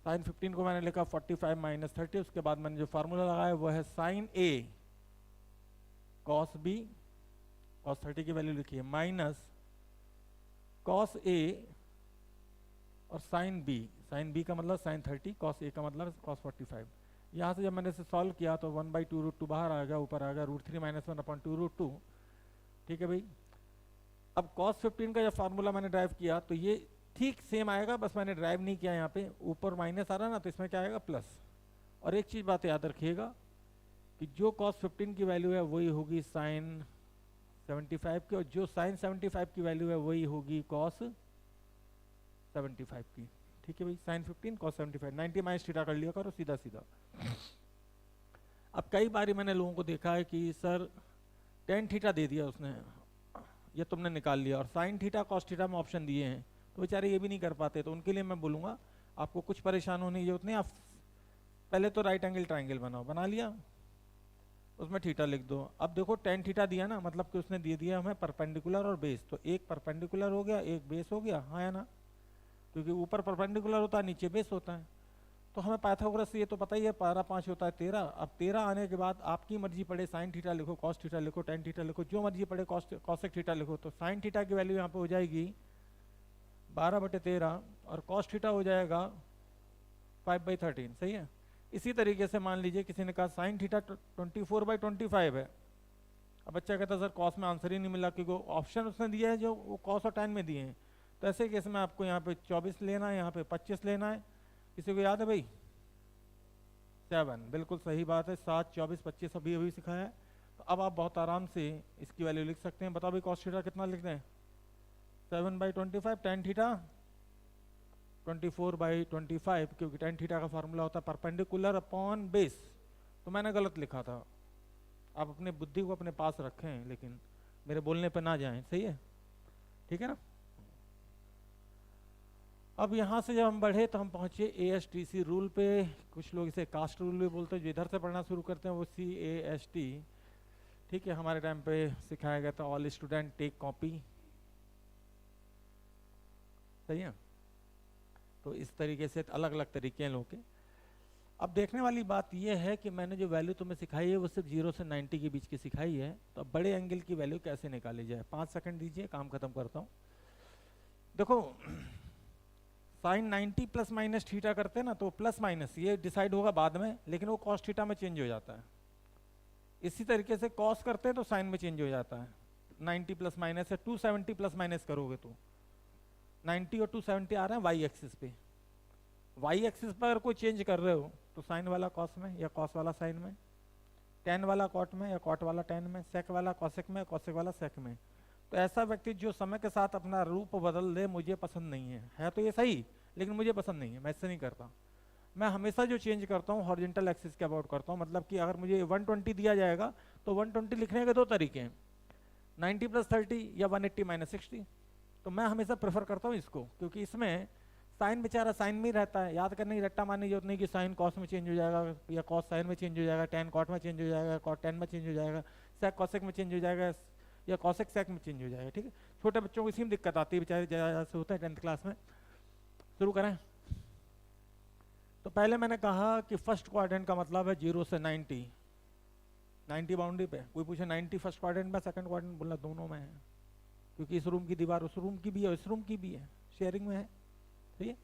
Speaker 1: साइन 15 को मैंने लिखा 45 माइनस 30। उसके बाद मैंने जो फार्मूला लगाया वो है sine A cos B, cos 30 की वैल्यू लिखी है, माइनस कॉस ए और साइन बी का मतलब साइन 30, कॉस ए का मतलब कॉस 45। यहाँ से जब मैंने इसे सॉल्व किया तो 1/2√2 बाहर आ गया, ऊपर आ गया √3 - 1/2√2। ठीक है भाई। अब cos 15 का जब फार्मूला मैंने ड्राइव किया तो ये ठीक सेम आएगा, बस मैंने ड्राइव नहीं किया। यहाँ पे ऊपर माइनस आ रहा ना, तो इसमें क्या आएगा प्लस। और एक चीज़ बात याद रखिएगा कि जो cos 15 की वैल्यू है वही होगी साइन 75 की, और जो साइन 75 की वैल्यू है वही होगी cos 75 की। ठीक है भाई। साइन 15 cos 75 90 माइनस थीटा कर लिया करो सीधा सीधा। अब कई बार मैंने लोगों को देखा है कि सर tan थीटा दे दिया उसने, ये तुमने निकाल लिया, और साइन थीटा कॉस थीटा में ऑप्शन दिए हैं, तो बेचारे ये भी नहीं कर पाते। तो उनके लिए मैं बोलूँगा आपको कुछ परेशान होने की जरूरत नहीं। आप पहले तो राइट एंगल ट्राइंगल बनाओ, बना लिया, उसमें थीटा लिख दो। अब देखो tan थीटा दिया ना, मतलब कि उसने दे दिया हमें परपेंडिकुलर और बेस, तो एक परपेंडिकुलर हो गया एक बेस हो गया, हाँ या ना? क्योंकि ऊपर परपेंडिकुलर होता है नीचे बेस होता है। तो हमें पाइथागोरस से ये तो पता ही है, 12×5 होता है 13। अब 13 आने के बाद आपकी मर्जी पड़े साइन थीटा लिखो, कॉस थीटा लिखो, tan थीटा लिखो, जो मर्जी पड़े कॉसेक थीटा लिखो। तो साइन थीटा की वैल्यू यहाँ पे हो जाएगी 12/13 और कॉस थीटा हो जाएगा 5/13। सही है। इसी तरीके से मान लीजिए किसी ने कहा साइन थीटा 24/25 है। अब बच्चा कहता है सर कॉस में आंसर ही नहीं मिला, क्योंकि ऑप्शन उसने दिया है जो वो कॉस और tan में दिए हैं। तो ऐसे केस में आपको यहाँ पे 24 लेना है, यहाँ पे 25 लेना है। किसी को याद है भाई? 7, बिल्कुल सही बात है। 7, 24, 25 अभी अभी सिखाया है। तो अब आप बहुत आराम से इसकी वैल्यू लिख सकते हैं। बताओ भाई कॉस थीटा कितना लिख दें? 7/25। tan थीटा 24/25, क्योंकि tan थीटा का फार्मूला होता है परपेंडिकुलर अपॉन बेस। तो मैंने गलत लिखा था। आप अपने बुद्धि को अपने पास रखें, लेकिन मेरे बोलने पर ना जाएं। सही है, ठीक है ना? अब यहाँ से जब हम बढ़े तो हम पहुँचे ASTC रूल पे। कुछ लोग इसे कास्ट रूल भी बोलते हैं, जो इधर से पढ़ना शुरू करते हैं वो CAST। ठीक है, हमारे टाइम पे सिखाया गया था ऑल स्टूडेंट टेक कॉपी, सही है। तो इस तरीके से अलग अलग तरीके हैं लोगों के। अब देखने वाली बात यह है कि मैंने जो वैल्यू तुम्हें सिखाई है वो सिर्फ 0 से 90 के बीच की सिखाई है। तो अब बड़े एंगल की वैल्यू कैसे निकाली जाए, 5 सेकंड दीजिए, काम खत्म करता हूँ। देखो साइन 90 प्लस माइनस थीटा करते हैं ना, तो प्लस माइनस ये डिसाइड होगा बाद में, लेकिन वो कॉस थीटा में चेंज हो जाता है। इसी तरीके से कॉस करते हैं तो साइन में चेंज हो जाता है। 90 प्लस माइनस है, 270 प्लस माइनस करोगे तो 90 और 270 आ रहे हैं वाई एक्सिस पे। वाई एक्सिस पर अगर कोई चेंज कर रहे हो तो साइन वाला कॉस में या कॉस वाला साइन में, टेन वाला कॉट में या कॉट वाला टेन में, सेक वाला कॉसेक में, कॉसेक वाला सेक में। तो ऐसा व्यक्ति जो समय के साथ अपना रूप बदल दे मुझे पसंद नहीं है तो ये सही, लेकिन मुझे पसंद नहीं है, मैं इससे नहीं करता। मैं हमेशा जो चेंज करता हूँ हॉरिजॉन्टल एक्सिस के अबाउट करता हूँ। मतलब कि अगर मुझे 120 दिया जाएगा तो 120 लिखने के दो तरीके हैं, 90 प्लस 30 या 180 माइनस 60। तो मैं हमेशा प्रेफर करता हूँ इसको, क्योंकि इसमें साइन बेचारा साइन में ही रहता है, याद करने की रट्टा मारने की जरूरत नहीं कि साइन कॉस में चेंज हो जाएगा या कॉस साइन में चेंज हो जाएगा, टेन कॉट में चेंज हो जाएगा, कॉट टेन में चेंज हो जाएगा, सेक कॉसेक में चेंज हो जाएगा या कॉसेक सेक में चेंज हो जाएगा। ठीक है, छोटे बच्चों को इसी में दिक्कत आती है बेचारे, ज़्यादा से होता है 10th क्लास में। शुरू करें। तो पहले मैंने कहा कि फर्स्ट क्वाड्रेंट का मतलब है 0 से 90 बाउंड्री पे। कोई पूछे 90 फर्स्ट क्वाड्रेंट में, सेकंड क्वाड्रेंट, बोला दोनों में है, क्योंकि इस रूम की दीवार उस रूम की भी है, इस रूम की भी है, शेयरिंग में है। ठीक है,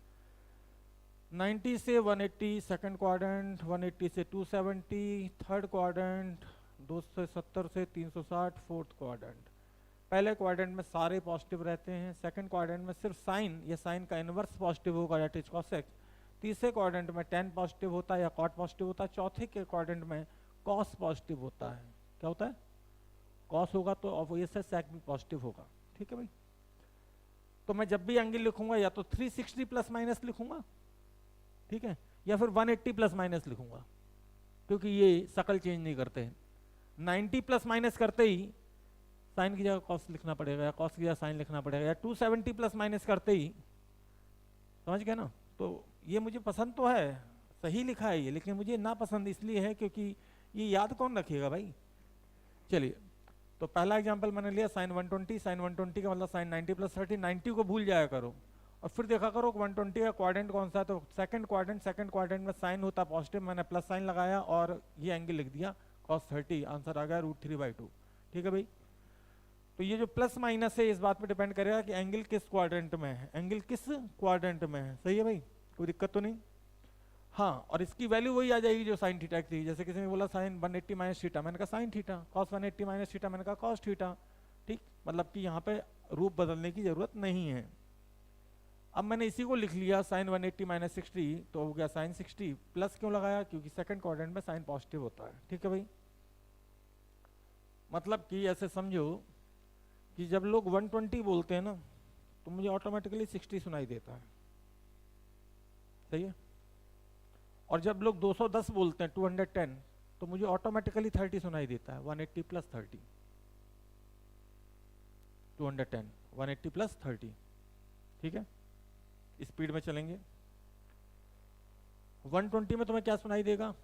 Speaker 1: 90 से 180 सेकंड क्वाड्रेंट, 180 से 270 थर्ड क्वाड्रेंट, 270 से 360 फोर्थ क्वाड्रेंट। पहले क्वाड्रेंट में सारे पॉजिटिव रहते हैं, सेकंड क्वाड्रेंट में सिर्फ साइन या साइन का इनवर्स पॉजिटिव होगा, दैट इज कॉसेक। तीसरे क्वाड्रेंट में टेन पॉजिटिव होता है या कॉट पॉजिटिव होता है। चौथे के क्वाड्रेंट में कॉस पॉजिटिव होता है। क्या होता है? कॉस होगा तो ऑब्वियस सेक भी पॉजिटिव होगा। ठीक है भाई, तो मैं जब भी एंगल लिखूंगा या तो 360 प्लस माइनस लिखूंगा, ठीक है, या फिर 180 प्लस माइनस लिखूंगा, क्योंकि ये शकल चेंज नहीं करते हैं। 90 प्लस माइनस करते ही साइन की जगह कॉस लिखना पड़ेगा या कॉस की जगह साइन लिखना पड़ेगा, या 270 प्लस माइनस करते ही, समझ गए ना। तो ये मुझे पसंद तो है, सही लिखा है ये, लेकिन मुझे ना पसंद इसलिए है क्योंकि ये याद कौन रखेगा भाई। चलिए, तो पहला एग्जांपल मैंने लिया साइन 120। साइन 120 का मतलब साइन 90 प्लस 30। 90 को भूल जाया करो और फिर देखा करो 120 का क्वाड्रेंट कौन सा है। तो सेकंड क्वाड्रेंट में साइन होता पॉजिटिव, मैंने प्लस साइन लगाया और ये एंगल लिख दिया cos 30, आंसर आ गया √3/2। ठीक है भाई, तो ये जो प्लस माइनस है इस बात पे डिपेंड करेगा कि एंगल किस क्वाड्रेंट में है, एंगल किस क्वाड्रेंट में है। सही है भाई, कोई दिक्कत तो नहीं। हाँ, और इसकी वैल्यू वही आ जाएगी जो साइन थीटा की थी। जैसे किसी ने बोला साइन 180 माइनस थीटा, मैंने कहा sine theta, cos 180 minus theta, मैंने कहा कॉस थीटा। ठीक, मतलब कि यहाँ पे रूप बदलने की जरूरत नहीं है। अब मैंने इसी को लिख लिया साइन 180 माइनस 60, तो हो गया साइन 60। प्लस क्यों लगाया? क्योंकि सेकंड क्वाड्रेंट में साइन पॉजिटिव होता है। ठीक है भाई, मतलब कि ऐसे समझो कि जब लोग 120 बोलते हैं ना तो मुझे ऑटोमेटिकली 60 सुनाई देता है। सही है, और जब लोग 210 बोलते हैं 210 तो मुझे ऑटोमेटिकली 30 सुनाई देता है। 180 प्लस 30, 210, 180 प्लस 30। ठीक है, स्पीड में चलेंगे। 120 में तुम्हें क्या सुनाई देगा?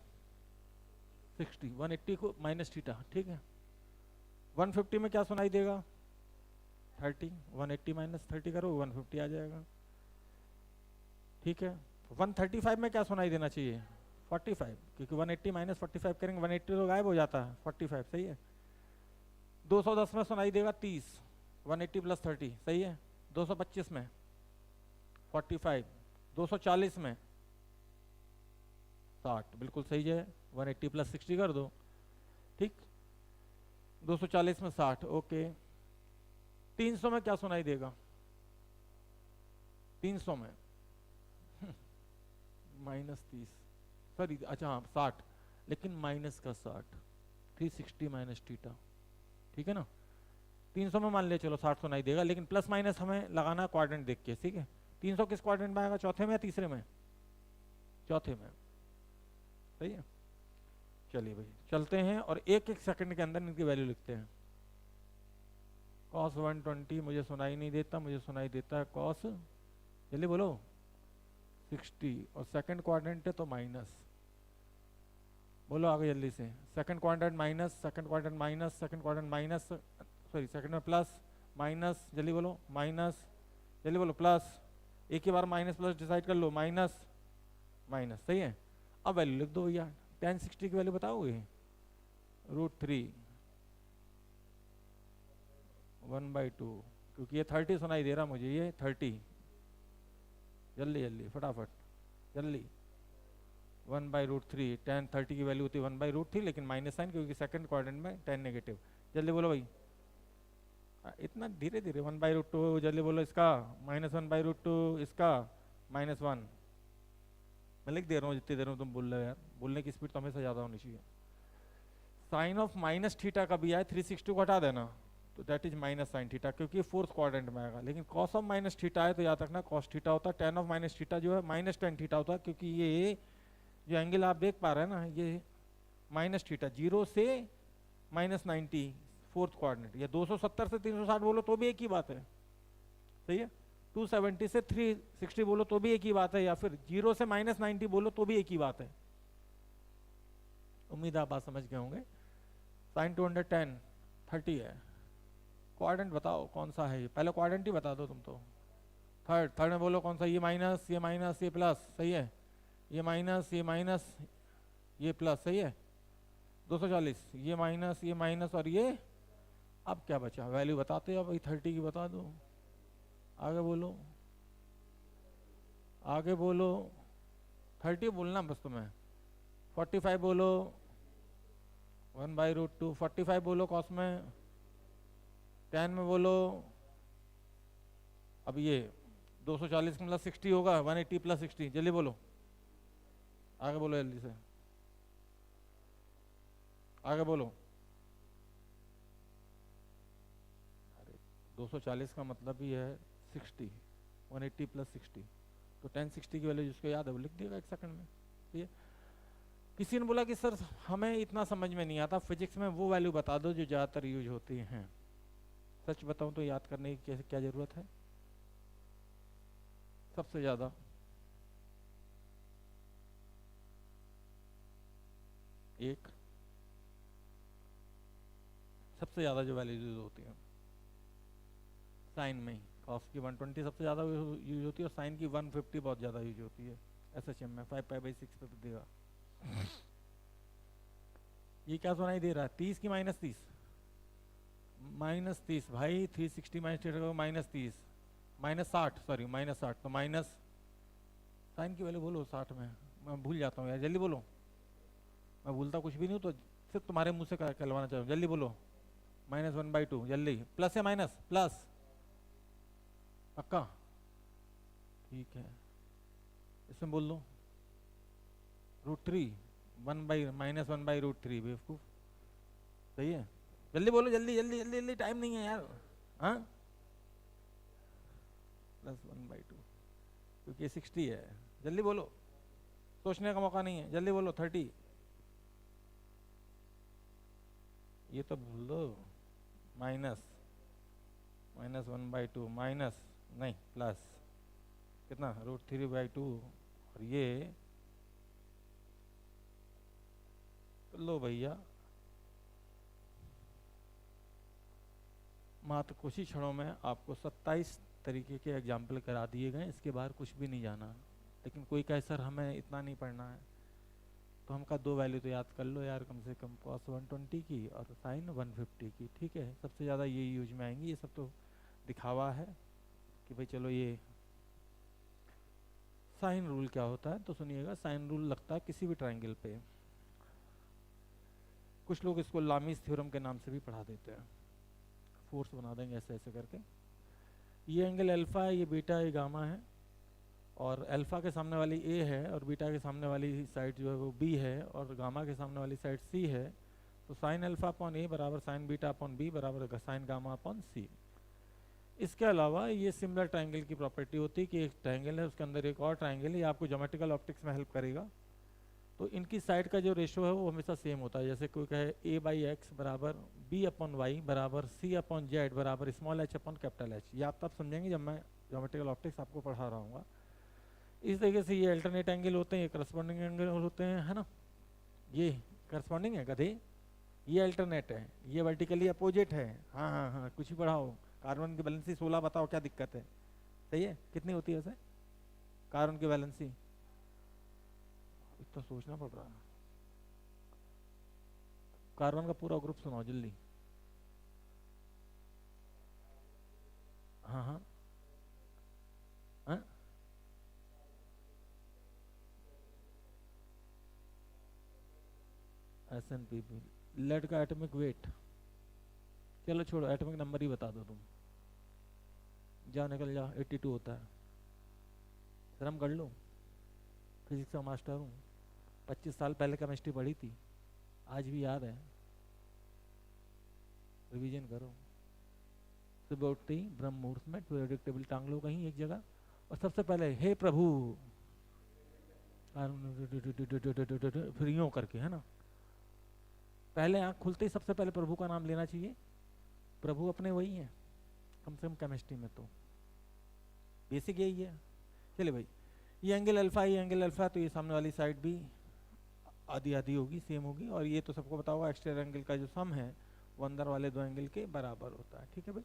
Speaker 1: 60। 180 को माइनस थीटा। ठीक है, 150 में क्या सुनाई देगा? 30। 180 माइनस 30 करो 150 आ जाएगा। ठीक है, 135 में क्या सुनाई देना चाहिए? 45, क्योंकि 180 माइनस 45 करेंगे 180 तो गायब हो जाता है, 45। सही है, 210 में सुनाई देगा 30, 180 प्लस 30। सही है, 225 में 45, 240 में 60, बिल्कुल सही है। 180 प्लस 60 कर दो। ठीक, 240 में 60, ओके। 300 में क्या सुनाई देगा? 300 में -30, सॉरी, अच्छा हाँ 60, लेकिन माइनस का 60, 360 माइनस थीटा। ठीक है ना, 300 में मान ले चलो 60 सुनाई देगा, लेकिन प्लस माइनस हमें लगाना क्वाड्रेंट देख के। ठीक है, 300 किस क्वाड्रेंट में आएगा? चौथे में या तीसरे में? चौथे में। सही है, चलिए भाई चलते हैं और एक एक सेकंड के अंदर इनकी वैल्यू लिखते हैं। cos 120 मुझे सुनाई नहीं देता, मुझे सुनाई देता है cos, जल्दी बोलो, 60 और सेकंड क्वाड्रेंट है तो माइनस। बोलो आगे जल्दी से। Second quadrant minus, second quadrant minus, second quadrant minus, sorry second में प्लस माइनस, जल्दी बोलो माइनस, जल्दी बोलो प्लस, एक ही बार माइनस प्लस डिसाइड कर लो, माइनस माइनस, सही है। अब वैल्यू लिख दो भैया, tan 60 की वैल्यू बताओगे, √3 1/2, क्योंकि ये 30 सुनाई दे रहा मुझे, ये 30, जल्दी जल्दी फटाफट जल्दी, 1/√3, tan 30 की वैल्यू होती है 1/√3, लेकिन माइनस साइन क्योंकि सेकंड क्वाड्रेंट में tan नेगेटिव। जल्दी बोलो भाई, इतना धीरे धीरे, 1/√2, जल्दी बोलो इसका -1/√2, इसका -1। मैं लिख दे रहा हूँ जितनी देर में तुम बोल रहे हो यार, बोलने की स्पीड तो हमेशा ज़्यादा होनी चाहिए। साइन ऑफ माइनस थीटा का भी आए 360 को हटा देना, तो that is minus sine theta, क्योंकि फोर्थ क्वाड्रेंट में आएगा। लेकिन कॉस ऑफ माइनस थीटा है तो याद रखना कॉस थीटा होता है, टेन ऑफ माइनस थीटा जो है -tan थीटा होता है, क्योंकि ये जो एंगल आप देख पा रहे हैं ना, ये माइनस थीटा 0 से -90 फोर्थ क्वाड्रेंट, ये 270 से 360 बोलो तो भी एक ही बात है, सही है। 270 से 360 बोलो तो भी एक ही बात है, या फिर 0 से -90 बोलो तो भी एक ही बात है। उम्मीद आप बात समझ गए होंगे। साइन 210 30 है। क्वाड्रेंट बताओ कौन सा है, पहले क्वाड्रेंट ही बता दो तुम तो। थर्ड में बोलो कौन सा, ये माइनस, ये माइनस, ये प्लस, सही है। ये माइनस, ये माइनस, ये प्लस, सही है। 240, ये माइनस और ये, अब क्या बचा, वैल्यू बताते हो भाई, 30 की बता दो। आगे बोलो, आगे बोलो, 30 बोलना बस तुम्हें। 45 बोलो, 1/√2, 45 बोलो कॉस में, 10 में बोलो। अब ये 240 मतलब 60 होगा, 180 + 60, जल्दी बोलो, आगे बोलो जल्दी से, आगे बोलो। अरे 240 का मतलब ही है 60, 180 + 60, तो tan 60 की वैल्यू जिसको याद है वो लिख देगा 1 सेकंड में, ठीक है। किसी ने बोला कि सर हमें इतना समझ में नहीं आता, फिजिक्स में वो वैल्यू बता दो जो ज़्यादातर यूज होती हैं। सच बताऊं तो याद करने की कैसे क्या ज़रूरत है, सबसे ज़्यादा एक, सबसे ज़्यादा जो वैल्यू यूज होती है साइन में, कॉस की 120 सबसे ज़्यादा यूज होती है, और साइन की 150 बहुत ज़्यादा यूज होती है। SHM में 5π/6 पे देगा। ये क्या सुनाई दे रहा है, 30 की -30, -30 भाई, 360 -30, -60, सॉरी -60, तो माइनस साइन की वैल्यू बोलो 60 में, मैं भूल जाता हूँ यार, जल्दी बोलो, मैं भूलता कुछ भी नहीं हूँ, तो सिर्फ तुम्हारे मुंह से कहलवाना चाहूँ, जल्दी बोलो। -1/2, जल्दी, प्लस या माइनस, प्लस, पक्का, ठीक है। इसमें बोल दो √3, -1/√3, बेवकूफ, सही है। जल्दी बोलो, जल्दी जल्दी जल्दी जल्दी, टाइम नहीं है यार, हाँ, +1/2, क्योंकि ये 60 है, जल्दी बोलो, सोचने का मौका नहीं है, जल्दी बोलो। 30, ये तो भूल दो, -1/2, माइनस नहीं प्लस, कितना, √3/2, और ये लो भैया, मात्र कुछ ही क्षणों में आपको 27 तरीके के एग्जाम्पल करा दिए गए, इसके बाहर कुछ भी नहीं जाना। लेकिन कोई कहे सर हमें इतना नहीं पढ़ना है, तो हम का 2 वैल्यू तो याद कर लो यार, कम से कम cos 120 की और sin 150 की, ठीक है। सबसे ज़्यादा ये यूज में आएंगी, ये सब तो दिखावा है कि भाई चलो ये साइन रूल क्या होता है, तो सुनिएगा। साइन रूल लगता है किसी भी ट्राइंगल पे, कुछ लोग इसको लामीज थ्योरम के नाम से भी पढ़ा देते हैं, फोर्स बना देंगे ऐसे ऐसे करके। ये एंगल अल्फा है, ये बीटा, ये गामा है, और अल्फा के सामने वाली ए है, और बीटा के सामने वाली साइड जो है वो बी है, और गामा के सामने वाली साइड सी है। तो साइन अल्फा अपॉन ए बराबर साइन बीटा अपॉन बी बराबर साइन गामा अपॉन सी। इसके अलावा ये सिमिलर ट्राइंगल की प्रॉपर्टी होती है कि एक ट्राइंगल है, उसके अंदर एक और ट्राइंगल है, ये आपको ज्योमेट्रिकल ऑप्टिक्स में हेल्प करेगा। तो इनकी साइड का जो रेशो है वो हमेशा सेम होता है। जैसे कोई कहे a/x बराबर b/y बराबर c/z बराबर h/H, ये आप तब समझेंगे जब मैं ज्योमेट्रिकल ऑप्टिक्स आपको पढ़ा रहा हूँ। इस तरीके से ये अल्टरनेट एंगल होते हैं, ये करस्पॉन्डिंग एंगल होते हैं, है ना। ये करस्पॉन्डिंग है गधे, ये अल्टरनेट है, ये वर्टिकली अपोजिट है। हाँ हाँ हाँ, कुछ भी पढ़ाओ। कार्बन की वैलेंसी 16 बताओ क्या दिक्कत है, सही है। कितनी होती है वैसे कार्बन की वैलेंसी, इतना सोचना पड़ रहा है। कार्बन का पूरा ग्रुप सुनाओ जल्दी। हाँ हाँ हाँ, SNP लेड का एटॉमिक वेट, चलो छोड़ो, एटॉमिक नंबर ही बता दो तुम, जा निकल जा, 82 होता है। शर्म कर लो, फिजिक्स का मास्टर हूँ, 25 साल पहले केमिस्ट्री पढ़ी थी, आज भी याद है, रिवीजन करो। सुबह उठते ही ब्रह्म मुहूर्त में पीरियोडिक टेबल टांग लो कहीं एक जगह, और सबसे पहले हे प्रभु, फिर यूं करके, है ना। पहले आँख खुलते ही सबसे पहले प्रभु का नाम लेना चाहिए, प्रभु अपने वही हैं कम से कम केमिस्ट्री में, तो बेसिक यही है। चलिए भाई, ये एंगल अल्फा, ये एंगल अल्फा, तो ये सामने वाली साइड भी आधी आधी होगी, सेम होगी, और ये तो सबको पता होगा एक्सटीरियर एंगल का जो सम है वो अंदर वाले दो एंगल के बराबर होता है, ठीक है भाई।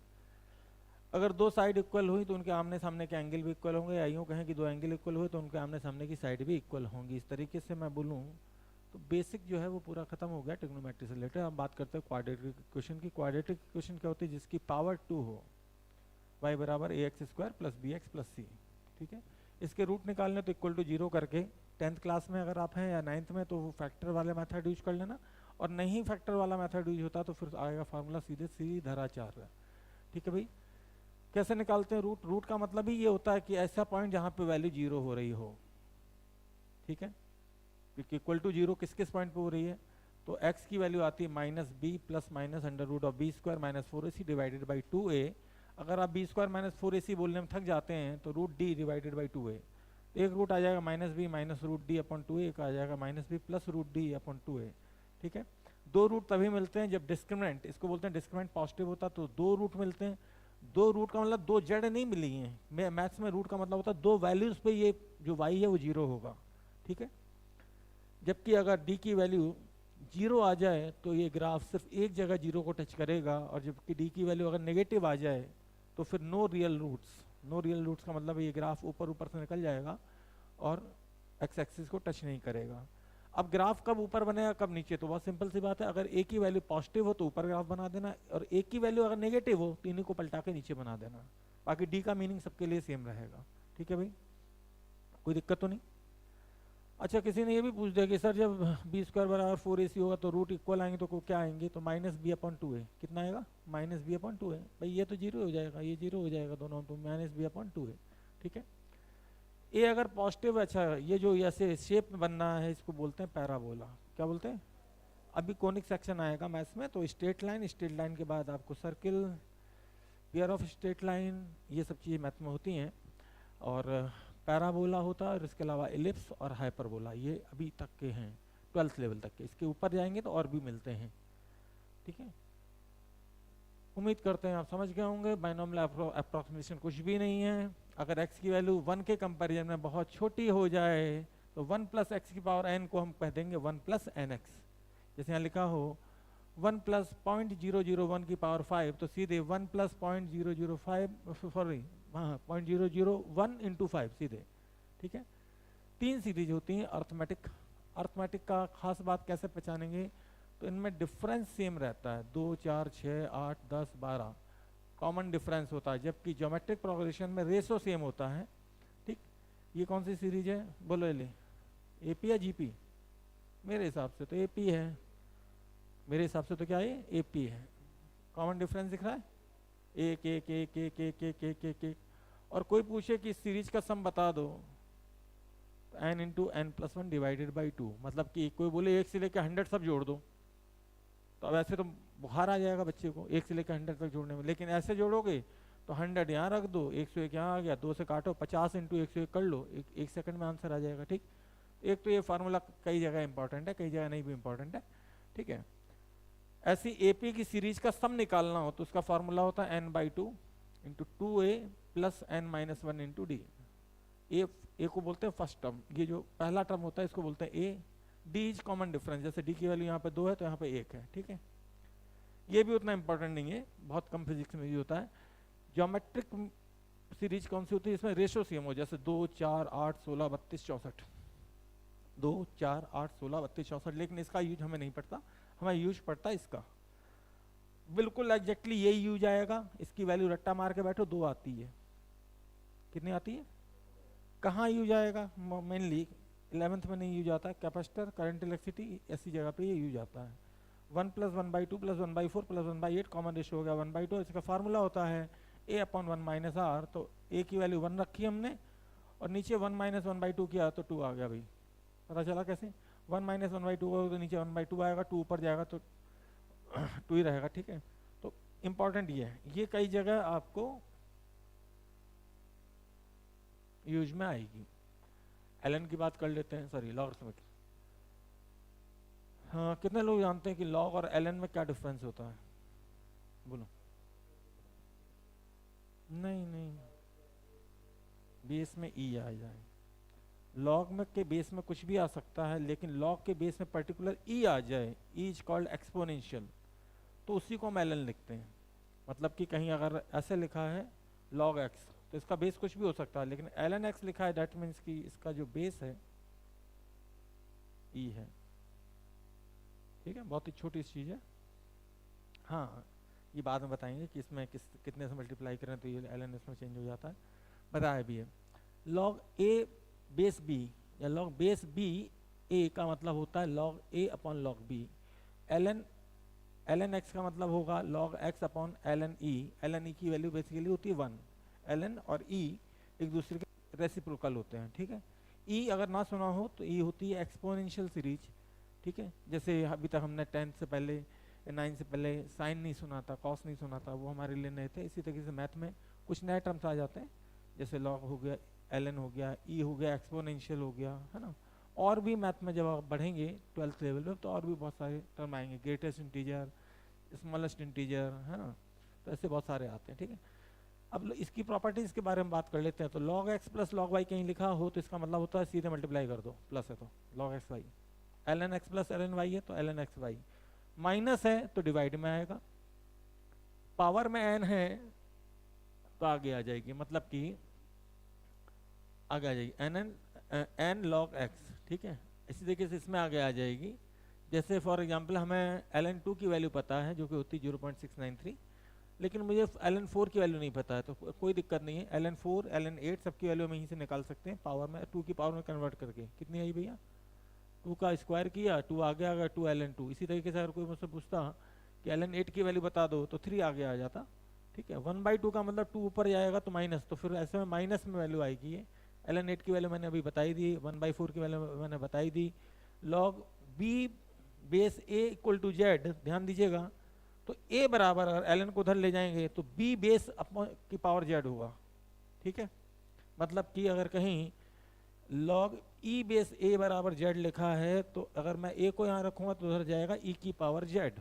Speaker 1: अगर दो साइड इक्वल हुई तो उनके आमने सामने के एंगल भी इक्वल होंगे, या यूँ कहें कि दो एंगल इक्वल हुए तो उनके आमने सामने की साइड भी इक्वल होंगी। इस तरीके से मैं बोलूँ तो बेसिक जो है वो पूरा खत्म हो गया ट्रिग्नोमेट्री से रिलेटेड। अब बात करते हैं क्वाड्रेटिक इक्वेशन की। क्वाड्रेटिक इक्वेशन क्या होती है, जिसकी पावर 2 हो, y बराबर ax² plus bx plus c, ठीक है। इसके रूट निकालने तो इक्वल टू 0 करके, 10th क्लास में अगर आप हैं या 9th में तो वो फैक्टर वाले मेथड यूज कर लेना, और नहीं फैक्टर वाला मेथड यूज होता तो फिर आएगा फार्मूला सीधे c/4, ठीक है भाई। कैसे निकालते हैं रूट, रूट का मतलब ही ये होता है कि ऐसा पॉइंट जहाँ पे वैल्यू 0 हो रही हो, ठीक है। क्योंकि इक्वल टू 0 किस किस पॉइंट पे हो रही है, तो x की वैल्यू आती है -b plus minus under root of b² minus 4ac divided by 2a। अगर आप b² माइनस 4ac बोलने में थक जाते हैं तो root d divided by 2a, एक रूट आ जाएगा -b minus root d upon 2a, एक आ जाएगा -b plus root d upon 2a, ठीक है। दो रूट तभी मिलते हैं जब डिस्क्रिमिनेंट, इसको बोलते हैं डिस्क्रिमिनेंट पॉजिटिव होता, तो दो रूट मिलते हैं। दो रूट का मतलब दो जड़ नहीं मिली हैं, मैथ्स में रूट का मतलब होता है दो वैल्यूज पे ये जो y है वो 0 होगा, ठीक है। जबकि अगर d की वैल्यू 0 आ जाए तो ये ग्राफ सिर्फ एक जगह 0 को टच करेगा, और जबकि d की वैल्यू अगर नेगेटिव आ जाए तो फिर no real roots. No real roots का मतलब ये ग्राफ ऊपर ऊपर से निकल जाएगा और एक्स एक्सिस को टच नहीं करेगा। अब ग्राफ कब ऊपर बनेगा कब नीचे, तो बहुत सिंपल सी बात है, अगर a की वैल्यू पॉजिटिव हो तो ऊपर ग्राफ बना देना, और a की वैल्यू अगर नेगेटिव हो तो इन्हीं को पलटा के नीचे बना देना। बाकी d का मीनिंग सबके लिए सेम रहेगा, ठीक है भाई, कोई दिक्कत तो नहीं। अच्छा, किसी ने ये भी पूछ दिया कि सर जब b² बराबर 4ac होगा तो रूट इक्वल आएंगे तो क्या आएंगे, तो -b/2a, कितना आएगा -b/2a। भाई ये तो 0 हो जाएगा, ये 0 हो जाएगा दोनों, तो -b/2a, ठीक है। ए अगर पॉजिटिव, अच्छा ये जो ऐसे शेप में बनना है इसको बोलते हैं पैराबोला, क्या बोलते हैं। अभी कोनिक सेक्शन आएगा मैथ्स में, तो स्ट्रेट लाइन, स्ट्रेट लाइन के बाद आपको circle, pair of straight line, ये सब चीज़ें मैथ में होती हैं, और पैराबोला होता है, और इसके अलावा एलिप्स और हाइपरबोला, ये अभी तक के हैं 12th लेवल तक के, इसके ऊपर जाएंगे तो और भी मिलते हैं, ठीक है। उम्मीद करते हैं आप समझ गए होंगे। बाइनोमियल अप्रोक्सीमेशन कुछ भी नहीं है, अगर x की वैल्यू 1 के कंपैरिजन में बहुत छोटी हो जाए तो 1 प्लस एक्स की पावर n को हम कह देंगे 1 प्लस nx। जैसे यहाँ लिखा हो 1 प्लस 0.001 की पावर 5, तो सीधे 1 प्लस 0.005, सॉरी हाँ 0.001 इंटू 5 सीधे, ठीक है। 3 सीरीज होती हैं अर्थमेटिक। अर्थमेटिक का खास बात कैसे पहचानेंगे, तो इनमें डिफरेंस सेम रहता है, 2 4 6 8 10 12 कॉमन डिफरेंस होता है, जबकि ज्योमेट्रिक प्रोग्रेशन में रेशो सेम होता है, ठीक। ये कौन सी सीरीज है बोलो, ले एपी या जीपी, मेरे हिसाब से तो एपी है, मेरे हिसाब से तो क्या है एपी है। कॉमन डिफरेंस दिख रहा है, एक एक एक एक एक एक एक एक एक, और कोई पूछे कि इस सीरीज का सम बता दो, n into n plus 1 divided by 2, मतलब कि कोई बोले 1 से लेकर 100 सब जोड़ दो, तो अब ऐसे तो बुखार आ जाएगा बच्चे को 1 से लेकर 100 तक जोड़ने में, लेकिन ऐसे जोड़ोगे तो 100 यहाँ रख दो, 101 यहाँ आ गया, 2 से काटो, 50 इंटू 101 कर लो, एक सेकंड में आंसर आ जाएगा, ठीक। एक तो ये फार्मूला कई जगह इंपॉर्टेंट है, कई जगह नहीं भी इंपॉर्टेंट है, ठीक है। ऐसी एपी की सीरीज का सम निकालना हो तो उसका फार्मूला होता है n/2 into 2a plus n-1 into D. A को बोलते हैं फर्स्ट टर्म, ये जो पहला टर्म होता है इसको बोलते हैं ए। डी इज कॉमन डिफरेंस, जैसे डी की वैल्यू यहाँ पे 2 है तो यहाँ पे 1 है, ठीक है। ये भी उतना इंपॉर्टेंट नहीं है, बहुत कम फिजिक्स में ये होता है। ज्योमेट्रिक सीरीज कौन सी होती है, इसमें रेशो सेम हो, जैसे 2 4 8 16 32 64, 2 4 8 16 32 64, लेकिन इसका यूज हमें नहीं पड़ता, हमें यूज पड़ता है इसका। बिल्कुल एग्जैक्टली यही यूज आएगा, इसकी वैल्यू रट्टा मार के बैठो 2 आती है, कितनी आती है, कहाँ यूज आएगा, मेनली 11th में नहीं यूज आता है, कैपेसिटर करंट इलेक्ट्रिसिटी ऐसी जगह पे ये यूज आता है। 1 + 1/2 + 1/4 + 1/8 कॉमन रेशियो हो गया 1/2, इसका फार्मूला होता है a/1 - r, तो a की वैल्यू 1 रखी हमने और नीचे 1 - 1/2 किया तो 2 आ गया भाई, पता चला कैसे, 1 - 1/2 होगा तो नीचे 1/2 आएगा, 2 ऊपर जाएगा तो 2 ही रहेगा, ठीक है। तो इंपॉर्टेंट ये है, ये कई जगह आपको यूज में आएगी। एलन की बात कर लेते हैं, सॉरी लॉगरिथम की। हाँ, कितने लोग जानते हैं कि लॉग और एलन में क्या डिफरेंस होता है, बोलो। नहीं नहीं, बेस में ई आ जाए, लॉग में के बेस में कुछ भी आ सकता है, लेकिन लॉग के बेस में पर्टिकुलर ई आ जाए, ई इज कॉल्ड एक्सपोनेंशियल, तो उसी को हम एलन लिखते हैं। मतलब कि कहीं अगर ऐसे लिखा है लॉग एक्स तो इसका बेस कुछ भी हो सकता है, लेकिन एलन एक्स लिखा है दैट मीन्स कि इसका जो बेस है ई है, ठीक है। बहुत ही छोटी चीज है, हाँ ये बाद में बताएंगे कि इसमें कितने से मल्टीप्लाई करें तो ये एलन इसमें चेंज हो जाता है, बताया भी है। लॉग ए बेस बी या लॉग बेस बी ए का मतलब होता है log A upon log B. L N X का मतलब होगा log X upon L N E. L N E की वैल्यू बेसिकली होती है 1। एलन और ई एक दूसरे के रेसिप्रोकल होते हैं, ठीक है। ई अगर ना सुना हो तो ई होती है एक्सपोनेंशियल सीरीज, ठीक है। जैसे अभी तक हमने 10 से पहले 9 से पहले साइन नहीं सुना था, कॉस नहीं सुना था, वो हमारे लिए नए थे। इसी तरीके से मैथ में कुछ नए टर्म्स आ जाते हैं, जैसे लॉग हो गया, एलन हो गया, ई हो गया, एक्सपोनेंशियल हो गया, है ना। और भी मैथ में जब आप बढ़ेंगे 12th लेवल पे तो और भी बहुत सारे टर्म आएंगे, ग्रेटेस्ट इंटीजर, स्मॉलेस्ट इंटीजर, है ना। तो ऐसे बहुत सारे आते हैं, ठीक है। अब इसकी प्रॉपर्टीज के बारे में बात कर लेते हैं। तो log x plus log y कहीं लिखा हो तो इसका मतलब होता है सीधे मल्टीप्लाई कर दो, प्लस है तो log x y, ln x plus ln y है तो एलन एक्स वाई, माइनस है तो डिवाइड में आएगा, पावर में एन है तो आगे आ जाएगी, मतलब कि आगे आ जाएगी एन लॉग एक्स, ठीक है। इसी तरीके से इसमें आगे आ जाएगी, जैसे फॉर एग्जांपल हमें एलन 2 की वैल्यू पता है जो कि होती है 0.693, लेकिन मुझे एलन 4 की वैल्यू नहीं पता है तो कोई दिक्कत नहीं है, एलन 4 एलन 8 सबकी वैल्यू हम यहीं से निकाल सकते हैं, पावर में 2 की पावर में कन्वर्ट करके। कितनी आई भैया, 2 का स्क्वायर किया, 2 आगे आ गया 2 एलन 2। इसी तरीके से अगर कोई मुझसे पूछता कि एलन 8 की वैल्यू बता दो तो 3 आगे आ जाता, ठीक है। 1/2 का मतलब 2 ऊपर जाएगा तो माइनस, तो फिर ऐसे में माइनस में वैल्यू आएगी। ये एलन 8 की वैल्यू मैंने अभी बताई दी, 1/4 की वैल्यू मैंने बताई दी। Log B base A equal to Z, ध्यान दीजिएगा, तो ए बराबर अगर एलन को उधर ले जाएंगे तो बी बेस की पावर जेड होगा, ठीक है। मतलब कि अगर कहीं लॉग ई बेस ए बराबर जेड लिखा है तो अगर मैं ए को यहाँ रखूंगा तो उधर जाएगा ई की पावर जेड,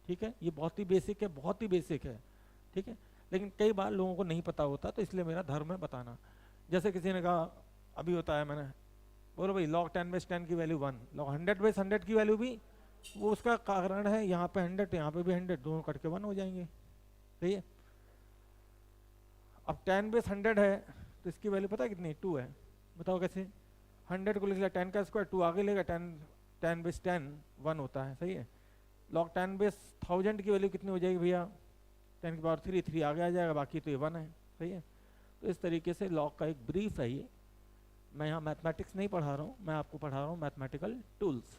Speaker 1: ठीक है। ये बहुत ही बेसिक है, बहुत ही बेसिक है, ठीक है। लेकिन कई बार लोगों को नहीं पता होता तो इसलिए मेरा धर्म है बताना। जैसे किसी ने कहा अभी होता है, मैंने बोलो भाई लॉग 10/10 की वैल्यू 1, लॉग 100/100 की वैल्यू भी, वो उसका कारण है यहाँ पे 100 यहाँ पे भी 100, दोनों कट के 1 हो जाएंगे, सही है। अब 10/100 है तो इसकी वैल्यू पता है कितनी, 2 है। बताओ कैसे, 100 को लिख लिया 10 का स्क्वायर, 2 आगे लेगा 10/10 1 होता है, सही है। लॉग 10/1000 की वैल्यू कितनी हो जाएगी भैया, 10 की पावर 3 आगे आ जाएगा, बाकी तो ये 1 है, सही है। तो इस तरीके से लॉग का एक ब्रीफ है ये। मैं यहाँ मैथमेटिक्स नहीं पढ़ा रहा हूँ, मैं आपको पढ़ा रहा हूँ मैथमेटिकल टूल्स,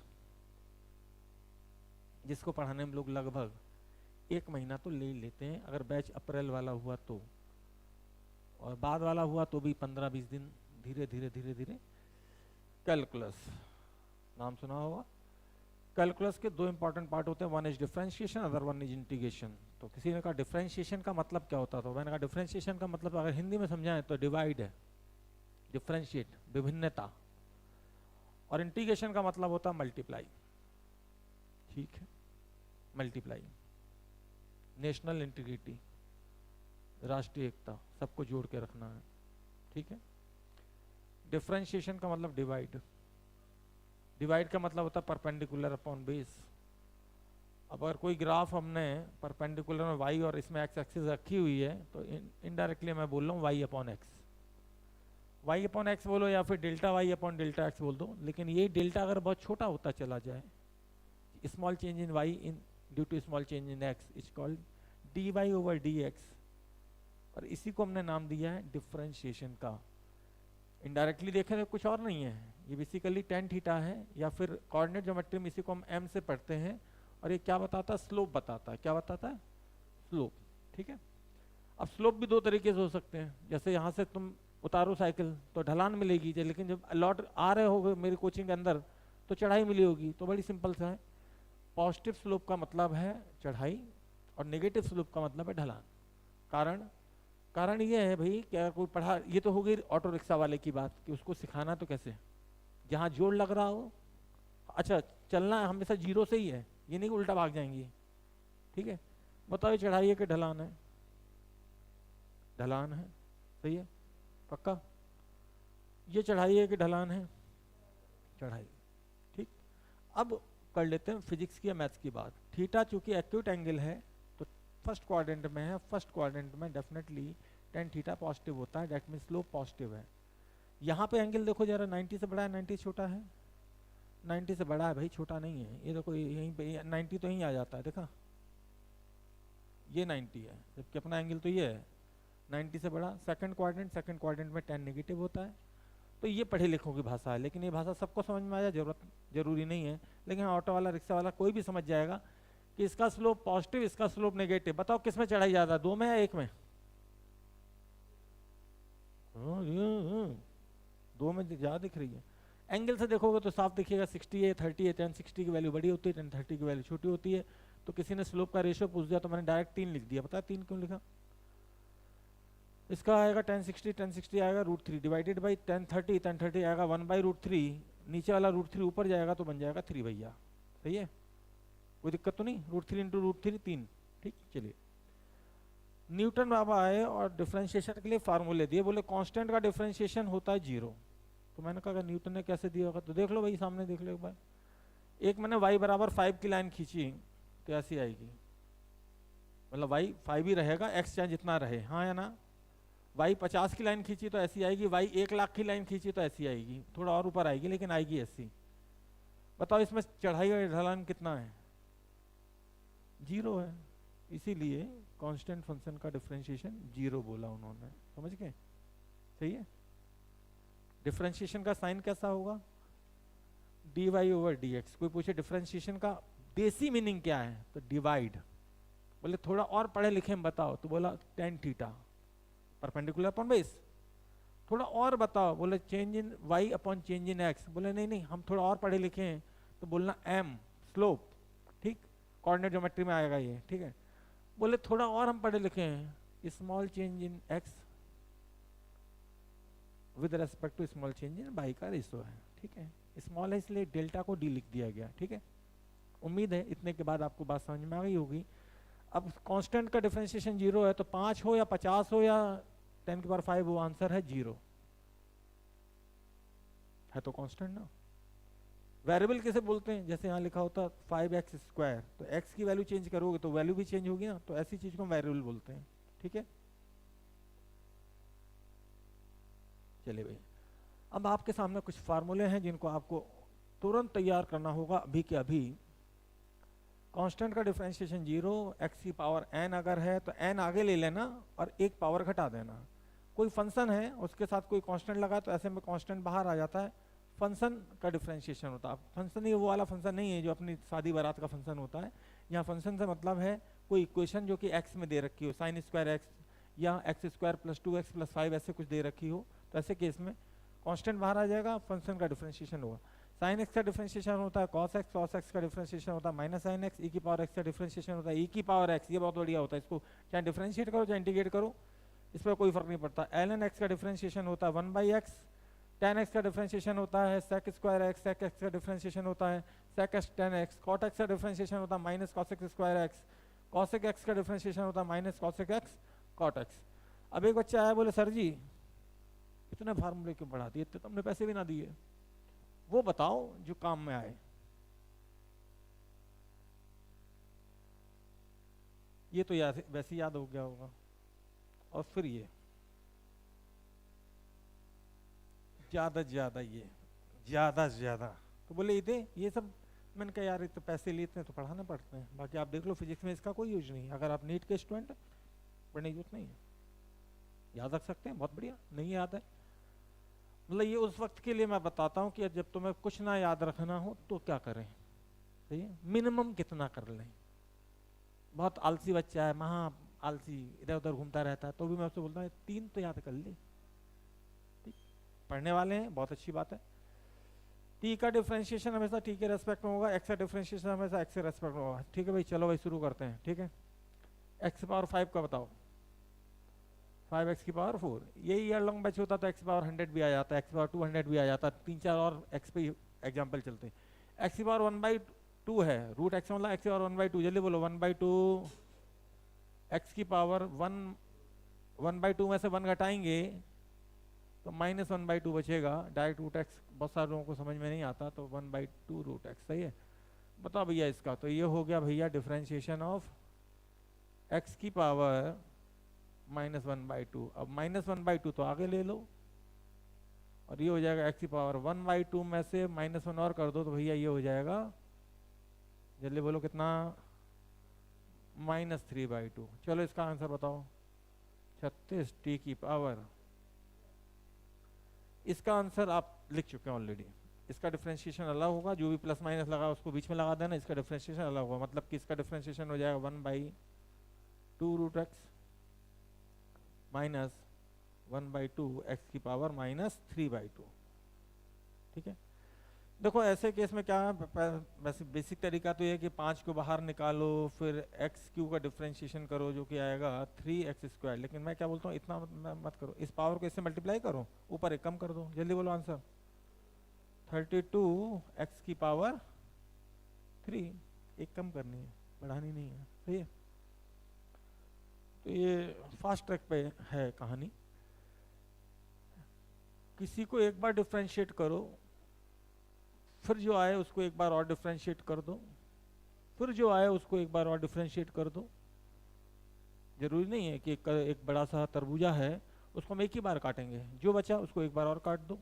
Speaker 1: जिसको पढ़ाने में लोग लगभग 1 महीना तो ले लेते हैं अगर बैच अप्रैल वाला हुआ तो, और बाद वाला हुआ तो भी 15-20 दिन, धीरे धीरे धीरे धीरे। कैलकुलस नाम सुना होगा। कैलकुलस के 2 इंपॉर्टेंट पार्ट होते हैं, one is differentiation, other one is integration. तो किसी ने कहा डिफरेंशिएशन का मतलब क्या होता था, मैंने कहा डिफरेंशिएशन का मतलब अगर हिंदी में समझाएं तो डिवाइड है, डिफरेंशिएट विभिन्नता, और इंटीग्रेशन का मतलब होता है मल्टीप्लाई, ठीक है। मल्टीप्लाई, नेशनल इंटीग्रिटी, राष्ट्रीय एकता, सबको जोड़ के रखना है, ठीक है। डिफरेंशिएशन का मतलब डिवाइड, डिवाइड का मतलब होता है परपेंडिकुलर अपॉन बेस। अब अगर कोई ग्राफ हमने परपेंडिकुलर में वाई और इसमें एक्स एक्सिस रखी हुई है तो इनडायरेक्टली मैं बोल रहा हूँ y upon x, y upon x बोलो या फिर delta y upon delta x बोल दो, लेकिन ये डेल्टा अगर बहुत छोटा होता चला जाए, small change in y in due to small change in x is called d y over d x, और इसी को हमने नाम दिया है डिफरेंशिएशन का। इनडायरेक्टली देखें तो कुछ और नहीं है, ये बेसिकली टेन थीटा है, या फिर कोऑर्डिनेट ज्योमेट्री में इसी को हम एम से पढ़ते हैं, और ये क्या बताता है, स्लोप बताता है। क्या बताता है, स्लोप। ठीक है, अब स्लोप भी दो तरीके से हो सकते हैं, जैसे यहाँ से तुम उतारो साइकिल तो ढलान मिलेगी, लेकिन जब लौट आ रहे हो मेरी कोचिंग के अंदर तो चढ़ाई मिली होगी। तो बड़ी सिंपल सा है, पॉजिटिव स्लोप का मतलब है चढ़ाई और नेगेटिव स्लोप का मतलब है ढलान। कारण ये है भाई, क्या कोई पढ़ा, ये तो हो गई ऑटो रिक्शा वाले की बात कि उसको सिखाना तो कैसे, जहाँ जोड़ लग रहा हो, अच्छा चलना हमेशा जीरो से ही है, ये नहीं उल्टा भाग जाएंगी। ठीक है, बताओ ये चढ़ाई है कि ढलान है, ढलान है, सही है पक्का। ये चढ़ाई है कि ढलान है, चढ़ाई। ठीक, अब कर लेते हैं फिजिक्स की या मैथ्स की बात। थीटा चूंकि एक्यूट एंगल है तो फर्स्ट क्वाड्रेंट में है, फर्स्ट क्वाड्रेंट में डेफिनेटली टेन थीटा पॉजिटिव होता है, दैट मीन स्लोप पॉजिटिव है। यहाँ पे एंगल देखो जरा, 90 से बड़ा है 90 छोटा है, 90 से बड़ा है भाई, छोटा नहीं है। ये देखो यहीं पे 90 तो यहीं आ जाता है, देखा ये 90 है, जबकि अपना एंगल तो ये है 90 से बड़ा। सेकंड क्वाड्रेंट में 10 नेगेटिव होता है। तो ये पढ़े लिखों की भाषा है, लेकिन ये भाषा सबको समझ में आ जाए जरूरी नहीं है, लेकिन ऑटो वाला रिक्शा वाला कोई भी समझ जाएगा कि इसका स्लोप पॉजिटिव, इसका स्लोप नेगेटिव। बताओ किस में चढ़ाई ज्यादा है, दो में या एक में? दो में ज्यादा दिख रही है। एंगल से देखोगे तो साफ दिखेगा 60 है 30 है, 1060 की वैल्यू बड़ी होती है, 1030 की वैल्यू छोटी होती है। तो किसी ने स्लोप का रेशियो पूछ दिया तो मैंने डायरेक्ट 3 लिख दिया। पता है 3 क्यों लिखा? इसका आएगा 1060 आएगा √3 डिवाइडेड बाई 1030 आएगा 1/√3, नीचे वाला √3 ऊपर जाएगा तो बन जाएगा 3 भैया। सही है, कोई दिक्कत तो नहीं। √3 × √3 3। ठीक, चलिए न्यूटन बाबा आए और डिफरेंशिएशन के लिए फार्मूले दिए, बोले कांस्टेंट का डिफरेंशिएशन होता है 0। तो मैंने कहा न्यूटन ने कैसे दिया होगा, तो देख लो भाई सामने देख लो एक बार। एक मैंने y बराबर 5 की लाइन खींची तो ऐसी आएगी, मतलब y 5 ही रहेगा, x चाहे जितना रहे, हाँ या ना। y 50 की लाइन खींची तो ऐसी आएगी, y 1 लाख की लाइन खींची तो ऐसी आएगी, थोड़ा और ऊपर आएगी लेकिन आएगी ऐसी। बताओ इसमें चढ़ाई और ढलान कितना है? 0 है, इसीलिए कांस्टेंट फंक्शन का डिफरेंशिएशन 0 बोला उन्होंने, समझ गए? सही है। डिफरेंशिएशन का साइन कैसा होगा? dy/dx। कोई पूछे डिफरेंशिएशन का देसी मीनिंग क्या है, तो डिवाइड। बोले थोड़ा और पढ़े लिखे में बताओ, तो बोला tan theta perpendicular upon base. थोड़ा और बताओ, बोले change in y upon change in x। बोले नहीं हम थोड़ा और पढ़े लिखे हैं, तो बोलना m स्लोप। ठीक, कोऑर्डिनेट ज्योमेट्री में आएगा ये। ठीक है, बोले थोड़ा और हम पढ़े लिखे हैं, small change in x with respect to small change in y का रेशो है। ठीक है, स्मॉल है इसलिए डेल्टा को d लिख दिया गया। ठीक है, उम्मीद है इतने के बाद आपको बात समझ में आ गई होगी। अब कांस्टेंट का डिफरेंशिएशन 0 है, तो 5 हो या 50 हो या 10⁵ वो आंसर है 0 है, तो कांस्टेंट ना। वेरिएबल किसे बोलते हैं? जैसे यहाँ लिखा होता 5x², तो x की वैल्यू चेंज करोगे तो वैल्यू भी चेंज होगी ना, तो ऐसी चीज को हम वेरिएबल बोलते हैं। ठीक है, चलिए भाई अब आपके सामने कुछ फार्मूले हैं जिनको आपको तुरंत तैयार करना होगा अभी के अभी। कांस्टेंट का डिफरेंशिएशन 0, x की पावर n अगर है तो n आगे ले लेना और एक पावर घटा देना। कोई फंक्शन है उसके साथ कोई कांस्टेंट लगा तो ऐसे में कांस्टेंट बाहर आ जाता है, फंक्शन का डिफरेंशिएशन होता है। फंक्शन ये वो वाला फंक्शन नहीं है जो अपनी शादी बारात का फंक्शन होता है। यहाँ फंक्शन से मतलब है कोई इक्वेशन जो कि x में दे रखी हो, sin² x या x² + 2x + 5 ऐसे कुछ दे रखी हो, तो ऐसे केस में कांस्टेंट बाहर आ जाएगा, फंक्शन का डिफरेंशिएशन होगा। sin x का डिफरेंशिएशन होता है cos x का डिफरेंशिएशन होता है -sin x, e की पावर x का डिफरेंशिएशन होता है e की पावर x। ये बहुत बढ़िया होता है, इसको चाहे डिफरेंशिएट करो चाहे इंटीग्रेट करो, इस पर कोई फर्क नहीं पड़ता। ln x का डिफरेंशिएशन होता है 1/x, tan x का डिफरेंशिएशन होता है sec² x, sec x का डिफरेंशिएशन होता है sec x tan x, cot x का डिफरेंशिएशन होता है -cos x²x, cosec x का डिफरेंशिएशन होता है -cosec x cot x। अब एक बच्चा आया बोले सर जी इतने फार्मूले क्यों बढ़ा दिए, इतने तुमने पैसे भी ना दिए, वो बताओ जो काम में आए। ये तो याद वैसे याद हो गया होगा। और फिर ये ज्यादा से ज्यादा, ये ज्यादा से ज्यादा तो बोले ये सब, मैंने कहा यार इतने पैसे लेते हैं तो पढ़ाने पड़ते हैं, बाकी आप देख लो फिजिक्स में इसका कोई यूज नहीं है। अगर आप नीट के स्टूडेंट पढ़ने की यूज नहीं है, याद रख सकते हैं, बहुत बढ़िया। नहीं याद है मतलब ये उस वक्त के लिए मैं बताता हूँ कि जब तुम्हें कुछ ना याद रखना हो तो क्या करें, सही है, मिनिमम कितना कर लें। बहुत आलसी बच्चा है, महा आलसी, इधर उधर घूमता रहता है, तो भी मैं उससे बोलता हूँ 3 तो याद कर ले। ठीक, पढ़ने वाले हैं, बहुत अच्छी बात है। टी का डिफरेंशिएशन हमेशा टी के रेस्पेक्ट में होगा, एक्स का डिफरेंशिएशन हमेशा एक्स के रेस्पेक्ट में होगा। ठीक है भाई, चलो भाई शुरू करते हैं। ठीक है, एक्स पावर 5 का बताओ, 5x की पावर 4, यही ईयर लॉन्ग बैच होता तो एक्स पावर 100 भी आ जाता, एक्स पावर 200 भी आ जाता, 3-4 और एक्स पे एग्जाम्पल चलते। एक्स की पावर 1/2 है, रूट एक्स मतलब एक्स की पावर 1/2, जल्दी बोलो 1/2। एक्स की पावर 1/2 में से 1 घटाएंगे तो -1/2 बचेगा, डायरेक्ट रूट एक्स बहुत सारे लोगों को समझ में नहीं आता, तो 1/2 रूट एक्स, सही है। बताओ भैया इसका, तो ये हो गया भैया डिफरेंशिएशन ऑफ एक्स की पावर -1/2। अब -1/2 तो आगे ले लो, और ये हो जाएगा एक्स की पावर 1/2 में से -1 और कर दो तो भैया ये हो जाएगा, जल्दी बोलो कितना, -3/2। चलो इसका आंसर बताओ, 36 टी की पावर। इसका आंसर आप लिख चुके हैं ऑलरेडी। इसका डिफरेंशिएशन अलग होगा, जो भी प्लस माइनस लगा उसको बीच में लगा देना, इसका डिफरेंशिएशन अलग होगा, मतलब कि इसका डिफरेंशिएशन हो जाएगा 1/2 रूट एक्स माइनस 1/2 एक्स की पावर -3/2। ठीक है, देखो ऐसे केस में क्या है, वैसे बेसिक तरीका तो ये है कि 5 को बाहर निकालो, फिर एक्स क्यू का डिफरेंशिएशन करो जो कि आएगा 3x²। लेकिन मैं क्या बोलता हूँ, इतना मत करो, इस पावर को इससे मल्टीप्लाई करो, ऊपर एक कम कर दो, जल्दी बोलो आंसर, 32x की पावर 3, एक कम करनी है, बढ़ानी नहीं है, सही है। तो ये फास्ट ट्रैक पे है कहानी। किसी को एक बार डिफरेंशिएट करो, फिर जो आए उसको एक बार और डिफरेंशिएट कर दो, फिर जो आए उसको एक बार और डिफरेंशिएट कर दो। जरूरी नहीं है कि एक बड़ा सा तरबूजा है उसको हम एक ही बार काटेंगे, जो बचा उसको एक बार और काट दो,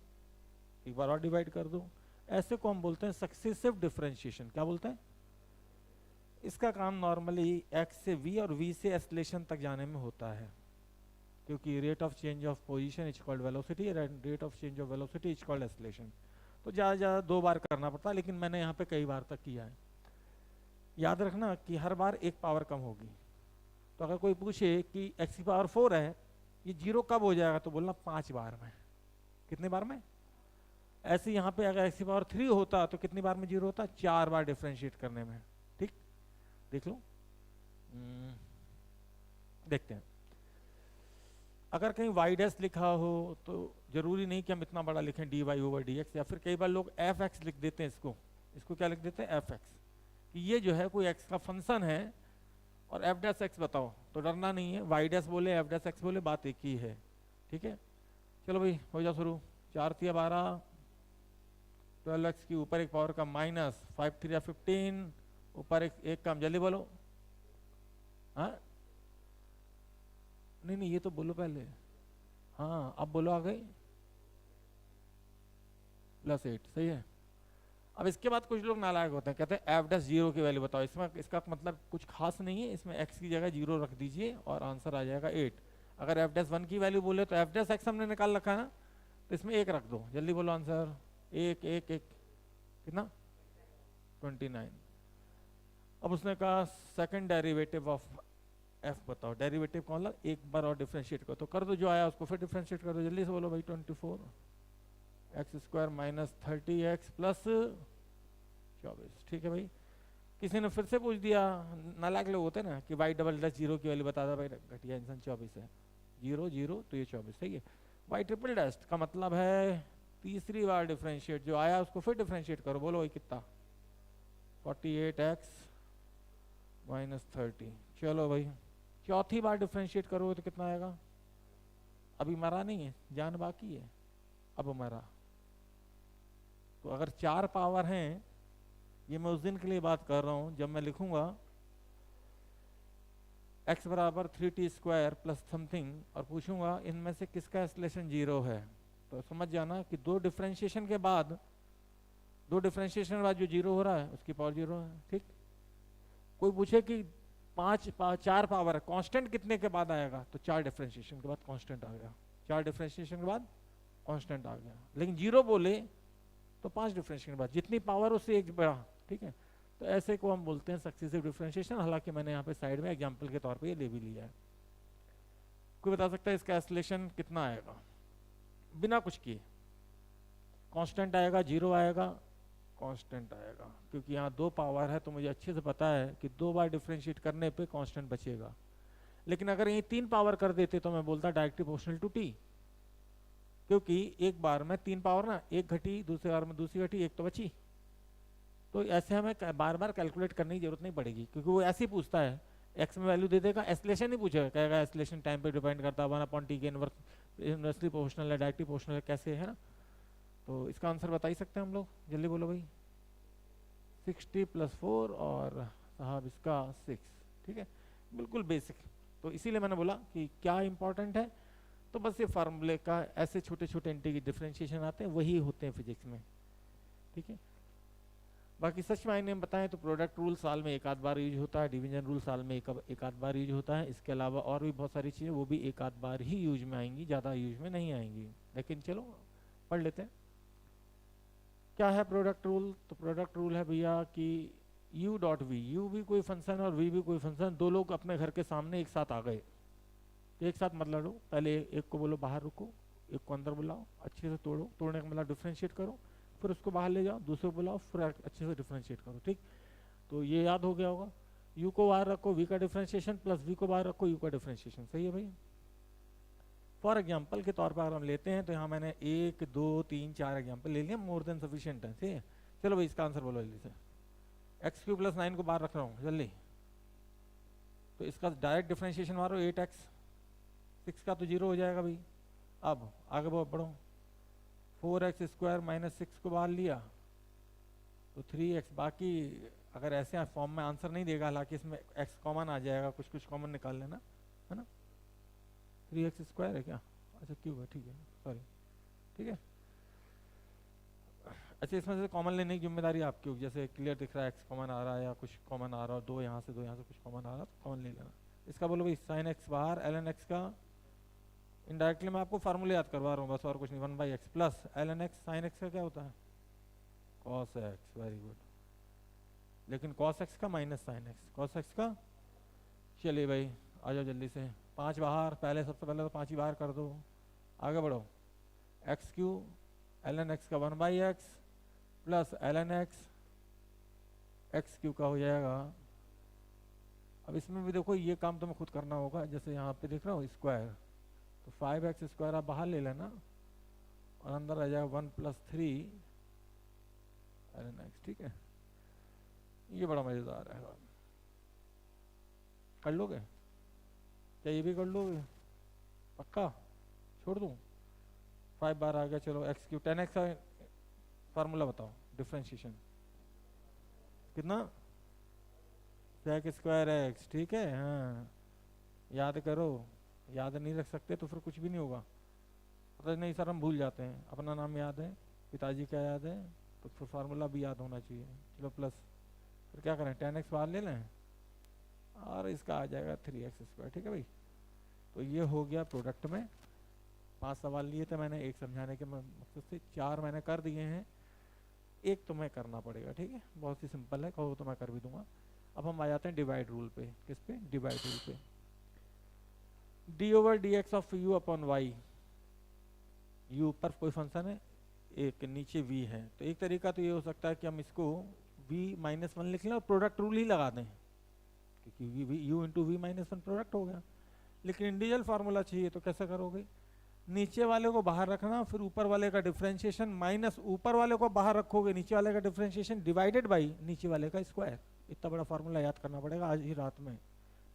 Speaker 1: एक बार और डिवाइड कर दो। ऐसे को हम बोलते हैं सक्सेसिव डिफरेंशिएशन। क्या बोलते हैं? इसका काम नॉर्मली एक्स से वी और वी से एस्केलेशन तक जाने में होता है, क्योंकि rate of change of position is called velocity, rate of change of velocity is called escalation. तो ज़्यादा 2 बार करना पड़ता है, लेकिन मैंने यहाँ पे कई बार तक किया है। याद रखना कि हर बार एक पावर कम होगी। तो अगर कोई पूछे कि एक्स की पावर 4 है, ये 0 कब हो जाएगा, तो बोलना 5 बार में। कितने बार में? ऐसे यहाँ पे अगर एक्स की पावर 3 होता तो कितनी बार में 0 होता? 4 बार डिफ्रेंशिएट करने में। ठीक, देख लो, देखते हैं। अगर कहीं वाई डैश लिखा हो तो जरूरी नहीं कि हम इतना बड़ा लिखें dy/dx, या फिर कई बार लोग fx लिख देते हैं। इसको क्या लिख देते हैं? fx, कि ये जो है कोई x का फंक्शन है और f डैश x बताओ, तो डरना नहीं है, y डैश बोले f डैश x बोले बात एक ही है। ठीक है, चलो भाई हो जाओ शुरू। 4×3=12, 12x की ऊपर एक पावर का माइनस, 5×3=15, ऊपर एक कम, जल्दी बोलो। हाँ नहीं ये तो बोलो पहले। हाँ अब बोलो, आ गई +8, सही है। अब इसके बाद कुछ लोग नालायक होते हैं, कहते हैं f डैश 0 की वैल्यू बताओ। इसमें इसका मतलब कुछ खास नहीं है, इसमें x की जगह 0 रख दीजिए और आंसर आ जाएगा 8। अगर f डैश 1 की वैल्यू बोले तो f डैश x हमने निकाल रखा है ना, तो इसमें 1 रख दो, जल्दी बोलो आंसर। 1 1 1 कितना? 29। अब उसने कहा सेकंड डेरिवेटिव ऑफ f बताओ। डेरिवेटिव कौन ला? एक बार और डिफरेंशिएट करो, तो कर दो, जो आया उसको फिर डिफरेंशिएट कर दो, जल्दी से बोलो भाई। 24 x² - 30x + 24। ठीक है भाई, किसी ने फिर से पूछ दिया, नालायक लोग होते हैं ना, कि y डबल डैश 0 की वैल्यू बता दो। भाई घटिया इंसान, 24 है, 0 0 तो ये 24, सही है। y ट्रिपल डैश का मतलब है तीसरी बार डिफरेंशिएट, जो आया उसको फिर डिफरेंशिएट करो, बोलो भाई कितना? 48x - 30। चलो भाई चौथी बार डिफरेंशिएट करोगे तो कितना आएगा? अभी मरा नहीं है, जान बाकी है। अब हमारा तो अगर 4 पावर हैं, ये मैं उस दिन के लिए बात कर रहा हूं जब मैं लिखूंगा x बराबर 3t² प्लस समथिंग और पूछूंगा इनमें से किसका एक्सलेशन 0 है, तो समझ जाना कि दो डिफरेंशिएशन के बाद जो 0 हो रहा है उसकी पावर 0 है। ठीक, कोई पूछे कि 4 पावर है, कांस्टेंट कितने के बाद आएगा, तो 4 डिफरेंशिएशन के बाद कांस्टेंट आ गया, 4 डिफरेंशिएशन के बाद कांस्टेंट आ गया। लेकिन 0 बोले तो 5 डिफरेंशिएशन के बाद जितनी पावर उससे एक बड़ा। ठीक है, तो ऐसे को हम बोलते हैं सक्सेसिव डिफरेंशिएशन। हालांकि मैंने यहाँ पे साइड में एग्जांपल के तौर पे ये ले भी लिया है। कोई बता सकता है इसका एक्सलेशन कितना आएगा बिना कुछ किए? कांस्टेंट आएगा, 0 आएगा, कांस्टेंट आएगा, क्योंकि यहाँ 2 पावर है तो मुझे अच्छे से पता है कि 2 बार डिफरेंशिएट करने पे कांस्टेंट बचेगा। लेकिन अगर ये 3 पावर कर देते तो मैं बोलता डायरेक्टली प्रोपोर्शनल टू टी, क्योंकि एक बार में 3 पावर ना, एक घटी, दूसरे बार में दूसरी घटी, एक तो बची। तो ऐसे हमें बार बार कैलकुलेट करने की जरूरत नहीं पड़ेगी, क्योंकि वो ऐसे ही पूछता है, एक्स में वैल्यू दे देगा, एस्लेशन नहीं पूछेगा, कहेगा एस्लेशन टाइम पे डिपेंड करता है, 1/t के इनवर्सली प्रोपोर्शनल है, डायरेक्टली प्रोपोर्शनल है, कैसे है ना। तो इसका आंसर बता ही सकते हैं हम लोग, जल्दी बोलो भाई। 60 + 4 और साहब इसका 6। ठीक है, बिल्कुल बेसिक। तो इसीलिए मैंने बोला कि क्या इंपॉर्टेंट है, तो बस ये फार्मूले का ऐसे छोटे छोटे इंटीग्रल डिफरेंशिएशन आते हैं, वही होते हैं फिजिक्स में। ठीक है, बाकी सच मायने में बताएं तो प्रोडक्ट रूल साल में एक आध बार यूज होता है, डिवीजन रूल साल में एक आध बार यूज होता है। इसके अलावा और भी बहुत सारी चीज़ें वो भी एक आध बार ही यूज में आएंगी, ज़्यादा यूज में नहीं आएंगी। लेकिन चलो पढ़ लेते हैं क्या है प्रोडक्ट रूल। तो प्रोडक्ट रूल है भैया कि u.v, u भी कोई फंक्शन और v भी कोई फंक्शन, दो लोग अपने घर के सामने एक साथ आ गए, तो एक साथ मतलब लो, पहले एक को बोलो बाहर रुको, एक को अंदर बुलाओ, अच्छे से तोड़ो, तोड़ने का मतलब डिफ्रेंशिएट करो, फिर उसको बाहर ले जाओ, दूसरे को बुलाओ, फिर अच्छे से डिफ्रेंशिएट करो। ठीक, तो ये याद हो गया होगा। u को बाहर रखो, v का डिफ्रेंशिएशन, प्लस v को बाहर रखो, u का डिफ्रेंशिएशन। सही है भैया। फॉर एग्जाम्पल के तौर पर अगर हम लेते हैं तो यहाँ मैंने 1 2 3 4 एग्जाम्पल ले लिया, मोर देन सफिशिएंट है। ठीक है, चलो भाई इसका आंसर बोलो जल्दी से। x³ + 9 को बाहर रख रहा हूँ जल्दी, तो इसका डायरेक्ट डिफ्रेंशिएशन मारो, 8x, 6 का तो 0 हो जाएगा भाई। अब आगे बढ़ो, 4x² - 6 को बाहर लिया तो 3x, बाकी अगर ऐसे फॉर्म में आंसर नहीं देगा, हालांकि इसमें x कॉमन आ जाएगा, कुछ कुछ कॉमन निकाल लेना, है ना। 3x² है क्या? अच्छा क्यूब है, ठीक है, सॉरी, ठीक है। अच्छा, इसमें से कॉमन लेने की जिम्मेदारी आपकी होगी, जैसे क्लियर दिख रहा है x कॉमन आ रहा है या कुछ कॉमन आ रहा है, 2 यहाँ से कुछ कॉमन आ रहा है, तो कॉमन ले लेना। इसका बोलो भाई sin x बाहर, ln x का इनडायरेक्टली मैं आपको फार्मूले याद करवा रहा हूँ बस, और कुछ नहीं, 1/x plus ln x, sin x का क्या होता है cos x, वेरी गुड। लेकिन cos x का minus sin x, cos x का। चलिए भाई आ जाओ जल्दी से, 5 बाहर, पहले सबसे पहले तो 5 ही बाहर कर दो, आगे बढ़ो। x³ ln x का 1/x plus ln x, x³ का हो जाएगा। अब इसमें भी देखो ये काम तुम्हें खुद करना होगा, जैसे यहाँ पे देख रहा हूँ स्क्वायर, तो 5x² आप बाहर ले लेना और अंदर आ जाएगा 1 + 3 ln x। ठीक है, ये बड़ा मजेदार है, कर लोगे क्या? ये भी कर लोगे पक्का? छोड़ दूं? 5 बार आ गया, चलो x³ 10x का फार्मूला बताओ डिफरेंशिएशन कितना? sec²x। ठीक है, हाँ याद करो, याद नहीं रख सकते तो फिर कुछ भी नहीं होगा। पता नहीं सर हम भूल जाते हैं, अपना नाम याद है, पिताजी का याद है, तो फिर फार्मूला भी याद होना चाहिए। चलो प्लस, फिर क्या करें, 10x बाहर ले लें और इसका आ जाएगा 3x²। ठीक है भाई, तो ये हो गया प्रोडक्ट में। 5 सवाल लिए थे मैंने, एक समझाने के मकसद से, 4 मैंने कर दिए हैं, एक तुम्हें करना पड़ेगा। ठीक है, बहुत ही सिंपल है, कहो तो मैं कर भी दूंगा। अब हम आ जाते हैं डिवाइड रूल पे। किस पे? डिवाइड रूल पे। d/dx ऑफ u/y, u पर कोई फंक्शन है, एक नीचे v है, तो एक तरीका तो ये हो सकता है कि हम इसको v-1 लिख लें और प्रोडक्ट रूल ही लगा दें, क्योंकि u × v-1 प्रोडक्ट हो गया। लेकिन इंडिविजुअल फार्मूला चाहिए तो कैसे करोगे? नीचे वाले को बाहर रखना, फिर ऊपर वाले का डिफरेंशिएशन माइनस ऊपर वाले को बाहर रखोगे, नीचे वाले का डिफरेंशिएशन डिवाइडेड बाई नीचे वाले का स्क्वायर। इतना बड़ा फार्मूला याद करना पड़ेगा आज ही रात में।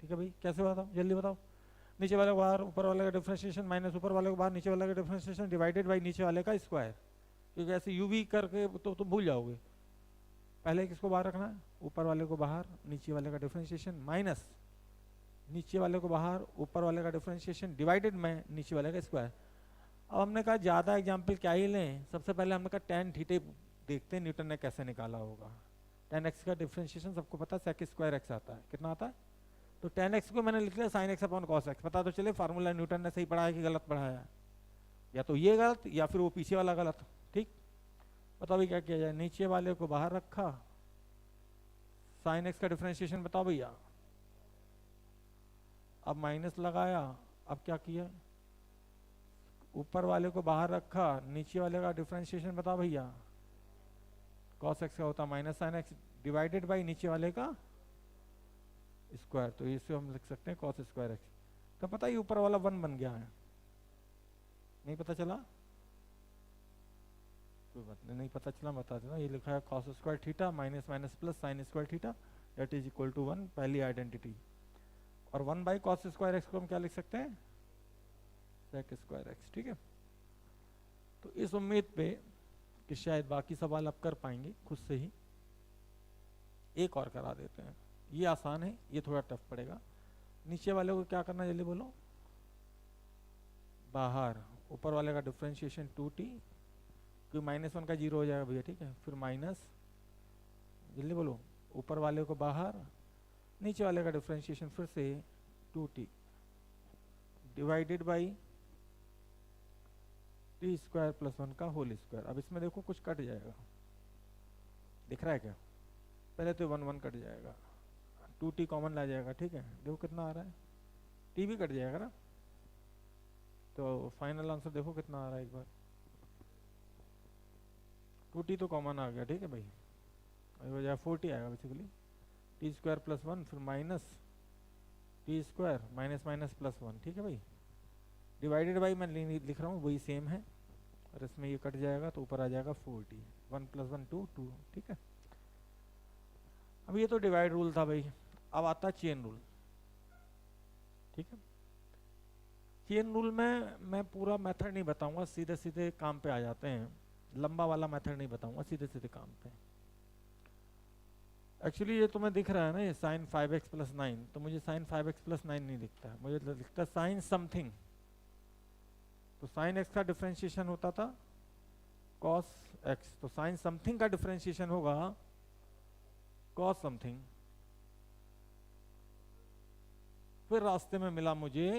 Speaker 1: ठीक है भाई, कैसे बताओ, जल्दी बताओ। नीचे वाले को बाहर, ऊपर वाले का डिफरेंशिएशन माइनस ऊपर वाले को बाहर, नीचे वाले का डिफरेंशिएशन डिवाइडेड बाई नीचे वाले का स्क्वायर, क्योंकि ऐसे यू भी करके तो भूल जाओगे। पहले किसको बाहर रखना है, ऊपर वाले को बाहर, नीचे वाले का डिफरेंशिएशन माइनस नीचे वाले को बाहर, ऊपर वाले का डिफरेंशिएशन डिवाइडेड में नीचे वाले का स्क्वायर। अब हमने कहा ज़्यादा एग्जाम्पल क्या ही लें, सबसे पहले हमने कहा tan थीटा देखते हैं न्यूटन ने कैसे निकाला होगा। tan x का डिफरेंशिएशन सबको पता है sec स्क्वायर x आता है, कितना आता है, तो tan x को मैंने लिख लिया sin x upon cos x। पता तो चले फार्मूला न्यूटन ने सही पढ़ाया कि गलत पढ़ाया, या तो ये गलत या फिर वो पीछे वाला गलत। ठीक, बताओ भाई क्या किया जाए, नीचे वाले को बाहर रखा, sin x का डिफरेंशिएशन बताओ भैया, अब माइनस लगाया, अब क्या किया, ऊपर वाले को बाहर रखा, नीचे वाले का डिफरेंशिएशन बताओ भैया, cos x का होता minus sin x divided by नीचे वाले का स्क्वायर, तो इसे हम लिख सकते हैं cos स्क्वायर x। तो पता ही ऊपर वाला 1 बन गया है, नहीं पता चला, कोई बात नहीं, नहीं पता चला बता देना, ये लिखा है cos square theta minus minus plus sin square theta that is equal to 1, पहली आइडेंटिटी। और 1 बाई cos स्क्वायर x को हम क्या लिख सकते हैं, sec स्क्वायर x। ठीक है, तो इस उम्मीद पे कि शायद बाकी सवाल आप कर पाएंगे खुद से ही, एक और करा देते हैं, ये आसान है, ये थोड़ा टफ पड़ेगा। नीचे वाले को क्या करना है जल्दी बोलो, बाहर, ऊपर वाले का डिफरेंशिएशन 2t, क्योंकि -1 का 0 हो जाएगा भैया। ठीक है, फिर माइनस, जल्दी बोलो, ऊपर वाले को बाहर, नीचे वाले का डिफरेंशिएशन फिर से 2t divided by T square plus 1 का होल स्क्वायर। अब इसमें देखो कुछ कट जाएगा, दिख रहा है क्या, पहले तो 1 1 कट जाएगा, 2t कॉमन ला जाएगा। ठीक है, देखो कितना आ रहा है, t भी कट जाएगा ना, तो फाइनल आंसर देखो कितना आ रहा है, एक बार 2t तो कॉमन आ गया। ठीक है भाई, हो जाए 4t आएगा बेसिकली, टी स्क्वायर प्लस 1 फिर minus T square minus minus plus 1। ठीक है भाई, डिवाइडेड बाई मैं लिख रहा हूँ वही सेम है, और इसमें ये कट जाएगा तो ऊपर आ जाएगा 4t, 1 + 1 2 2। ठीक है, अब ये तो डिवाइड रूल था भाई, अब आता है चेन रूल। ठीक है, चेन रूल में मैं पूरा मेथड नहीं बताऊंगा, सीधे सीधे काम पे आ जाते हैं, लंबा वाला मेथड नहीं बताऊंगा, सीधे सीधे काम पे। एक्चुअली ये तुम्हें दिख रहा है ना, ये sin 5x + 9, तो मुझे sin 5x + 9 नहीं दिखता है, मुझे दिखता है sin समथिंग। तो sin x का डिफरेंशिएशन होता था cos x, तो sin समथिंग का डिफरेंशिएशन होगा cos समथिंग। फिर रास्ते में मिला मुझे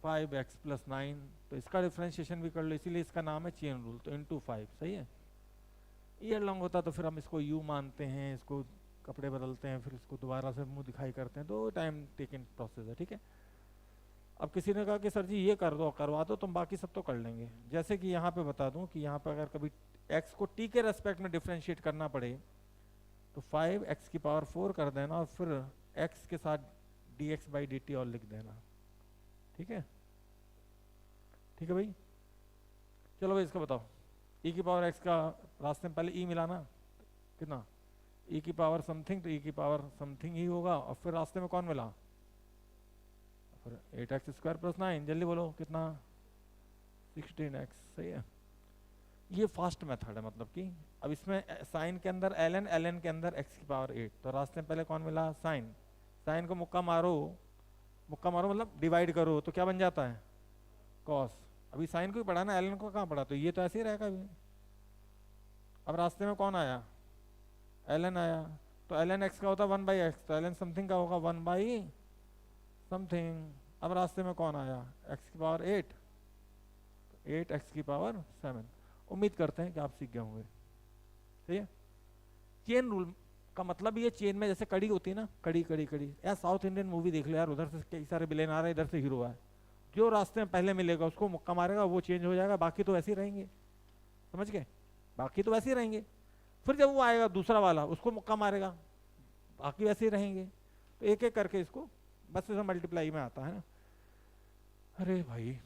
Speaker 1: 5x + 9, तो इसका डिफरेंशिएशन भी कर लो, इसीलिए इसका नाम है चेन रूल। तो × 5 सही है, ईयर लॉन्ग होता तो फिर हम इसको u मानते हैं, इसको कपड़े बदलते हैं, फिर इसको दोबारा से मुंह दिखाई करते हैं, तो टाइम टेकिंग प्रोसेस है। ठीक है, अब किसी ने कहा कि सर जी ये कर दो, करवा दो, तुम बाकी सब तो कर लेंगे। जैसे कि यहाँ पे बता दूं कि यहाँ पे अगर कभी x को t के रेस्पेक्ट में डिफरेंशिएट करना पड़े तो 5x⁴ कर देना, और फिर x के साथ dx/dt और लिख देना। ठीक है, ठीक है भाई, चलो भाई इसका बताओ, e⁴x का रास्ते में पहले e मिलाना, कितना e⁴ समथिंग, तो e⁴ समथिंग ही होगा, और फिर रास्ते में कौन मिला, फिर 8x² + 9, जल्दी बोलो कितना, 16x। सही है, ये फास्ट मेथड है, मतलब कि अब इसमें साइन के अंदर ln, ln के अंदर x⁴, तो रास्ते में पहले कौन मिला, साइन, साइन को मुक्का मारो, मुक्का मारो मतलब डिवाइड करो, तो क्या बन जाता है cos। अभी साइन को ही पढ़ा ना, ln को कहाँ पढ़ा, तो ये तो ऐसे ही रहेगा अभी। अब रास्ते में कौन आया, ln आया, तो ln x का होता 1/x, तो ln समथिंग का होगा 1/ समथिंग। अब रास्ते में कौन आया, x⁴ 8, 8x⁴ 7। उम्मीद करते हैं कि आप सीख गए होंगे। सही है, चेन रूल का मतलब ये, चेन में जैसे कड़ी होती है ना, कड़ी कड़ी कड़ी, यार साउथ इंडियन मूवी देख लो यार, उधर से कई सारे विलेन आ रहे हैं, इधर से हीरो है, जो रास्ते में पहले मिलेगा उसको मुक्का मारेगा, वो चेंज हो जाएगा, बाकी तो वैसे ही रहेंगे। समझ गए, बाकी तो वैसे ही रहेंगे। फिर जब वो आएगा दूसरा वाला, उसको मुक्का मारेगा, बाकी वैसे ही रहेंगे। तो एक एक करके इसको बस से मल्टीप्लाई में आता है ना। अरे भाई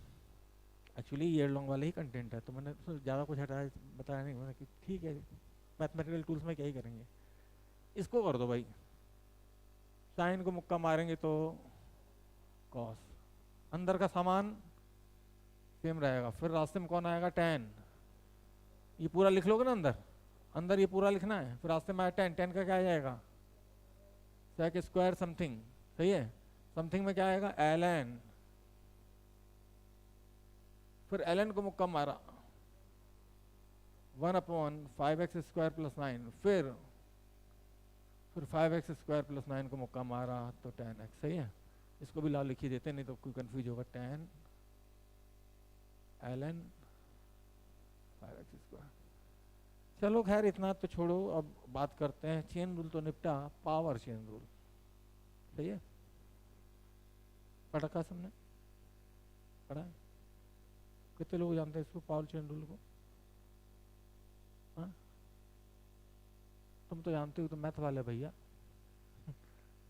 Speaker 1: एक्चुअली ईयर लॉन्ग वाला ही कंटेंट है, तो मैंने तो ज़्यादा कुछ हटाया बताया नहीं, मैंने कि ठीक है मैथमेटिकल टूल्स में क्या ही करेंगे। इसको कर दो भाई, साइन को मुक्का मारेंगे तो कॉस, अंदर का सामान सेम रहेगा। फिर रास्ते में कौन आएगा, tan। ये पूरा लिख लोगे ना, अंदर अंदर ये पूरा लिखना है, फिर रास्ते में आया tan, tan का क्या आ जाएगा, sec स्क्वायर समथिंग, सही है। समथिंग में क्या आएगा, ln, फिर ln को मुक्का मारा 1/5x स्क्वायर प्लस 9, फिर 5x स्क्वायर प्लस 9 को मुक्का मारा तो tan x, सही है। इसको भी लाल लिखी देते, नहीं तो कोई कंफ्यूज होगा, tan ln 5x स्क्वायर। चलो खैर इतना तो छोड़ो, अब बात करते हैं, चेन रूल तो निपटा, पावर चेन रूल, सही है। पढ़ा का सबने, पढ़ा है? कितने लोग जानते हैं इसको, पावर चेन रूल को? हाँ, तुम तो जानते हो, तो मैथ वाले भैया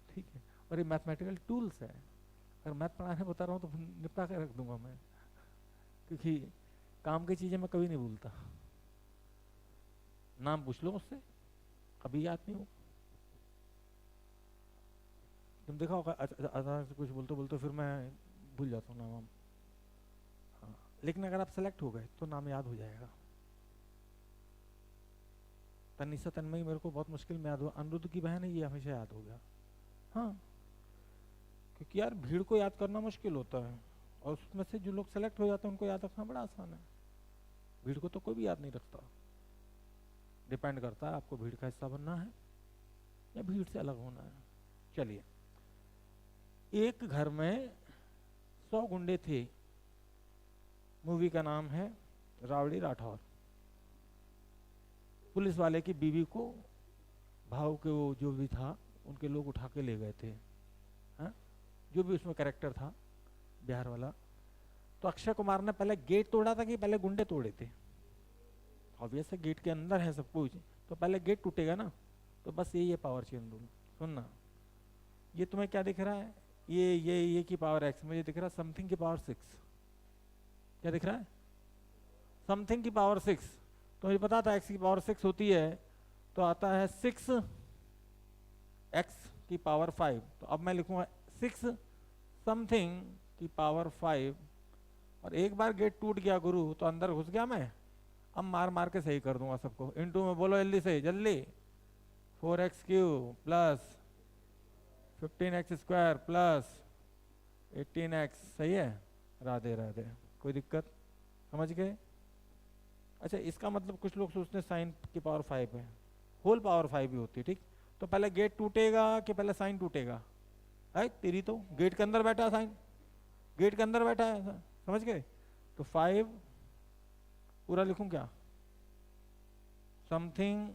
Speaker 1: ठीक है। और ये मैथमेटिकल टूल्स है, अगर मैथ पढ़ाने बता रहा हूँ तो निपटा के रख दूंगा मैं, क्योंकि काम की चीजें मैं कभी नहीं भूलता। नाम पूछ लो मुझसे, कभी याद नहीं हो। तुम देखा होगा अचानक से कुछ बोलते बोलते फिर मैं भूल जाता हूँ नाम। हाँ, लेकिन अगर आप सेलेक्ट हो गए तो नाम याद हो जाएगा। तनिषा तन्मयी मेरे को बहुत मुश्किल में याद हुआ, अनिरुद्ध की बहन है, ये हमेशा याद हो गया। हाँ, क्योंकि यार भीड़ को याद करना मुश्किल होता है, और उसमें से जो लोग सेलेक्ट हो जाते हैं उनको याद रखना बड़ा आसान है। भीड़ को तो कोई भी याद नहीं रखता, डिपेंड करता है आपको भीड़ का हिस्सा बनना है या भीड़ से अलग होना है। चलिए, एक घर में 100 गुंडे थे, मूवी का नाम है रावड़ी राठौर। पुलिस वाले की बीवी को भाव के वो जो भी था उनके लोग उठा के ले गए थे, हा? जो भी उसमें कैरेक्टर था बिहार वाला। तो अक्षय कुमार ने पहले गेट तोड़ा था कि पहले गुंडे तोड़े थे? ऑब्वियस है, गेट के अंदर है सब कुछ, तो पहले गेट टूटेगा ना। तो बस यही है पावर चेन रूल। सुनना, ये तुम्हें क्या दिख रहा है, ये की पावर x, मुझे दिख रहा है समथिंग की पावर 6। क्या दिख रहा है, समथिंग की पावर 6। तो मुझे पता था x की पावर 6 होती है, तो आता है 6x की पावर 5। तो अब मैं लिखूंगा 6 समथिंग की पावर 5, और एक बार गेट टूट गया गुरु तो अंदर घुस गया मैं। अब मार मार के सही कर दूंगा सबको। इनटू में बोलो जल्दी से, जल्दी। 4x³ plus 15x square plus 18x, सही है। राधे राधे, कोई दिक्कत, समझ गए? अच्छा, इसका मतलब कुछ लोग सोचते हैं साइन की पावर 5 है, होल पावर 5 भी होती है, ठीक। तो पहले गेट टूटेगा कि पहले साइन टूटेगा? है तेरी तो, गेट के अंदर बैठा है साइन, गेट के अंदर बैठा है, समझ गए? तो 5 पूरा लिखूं क्या, समथिंग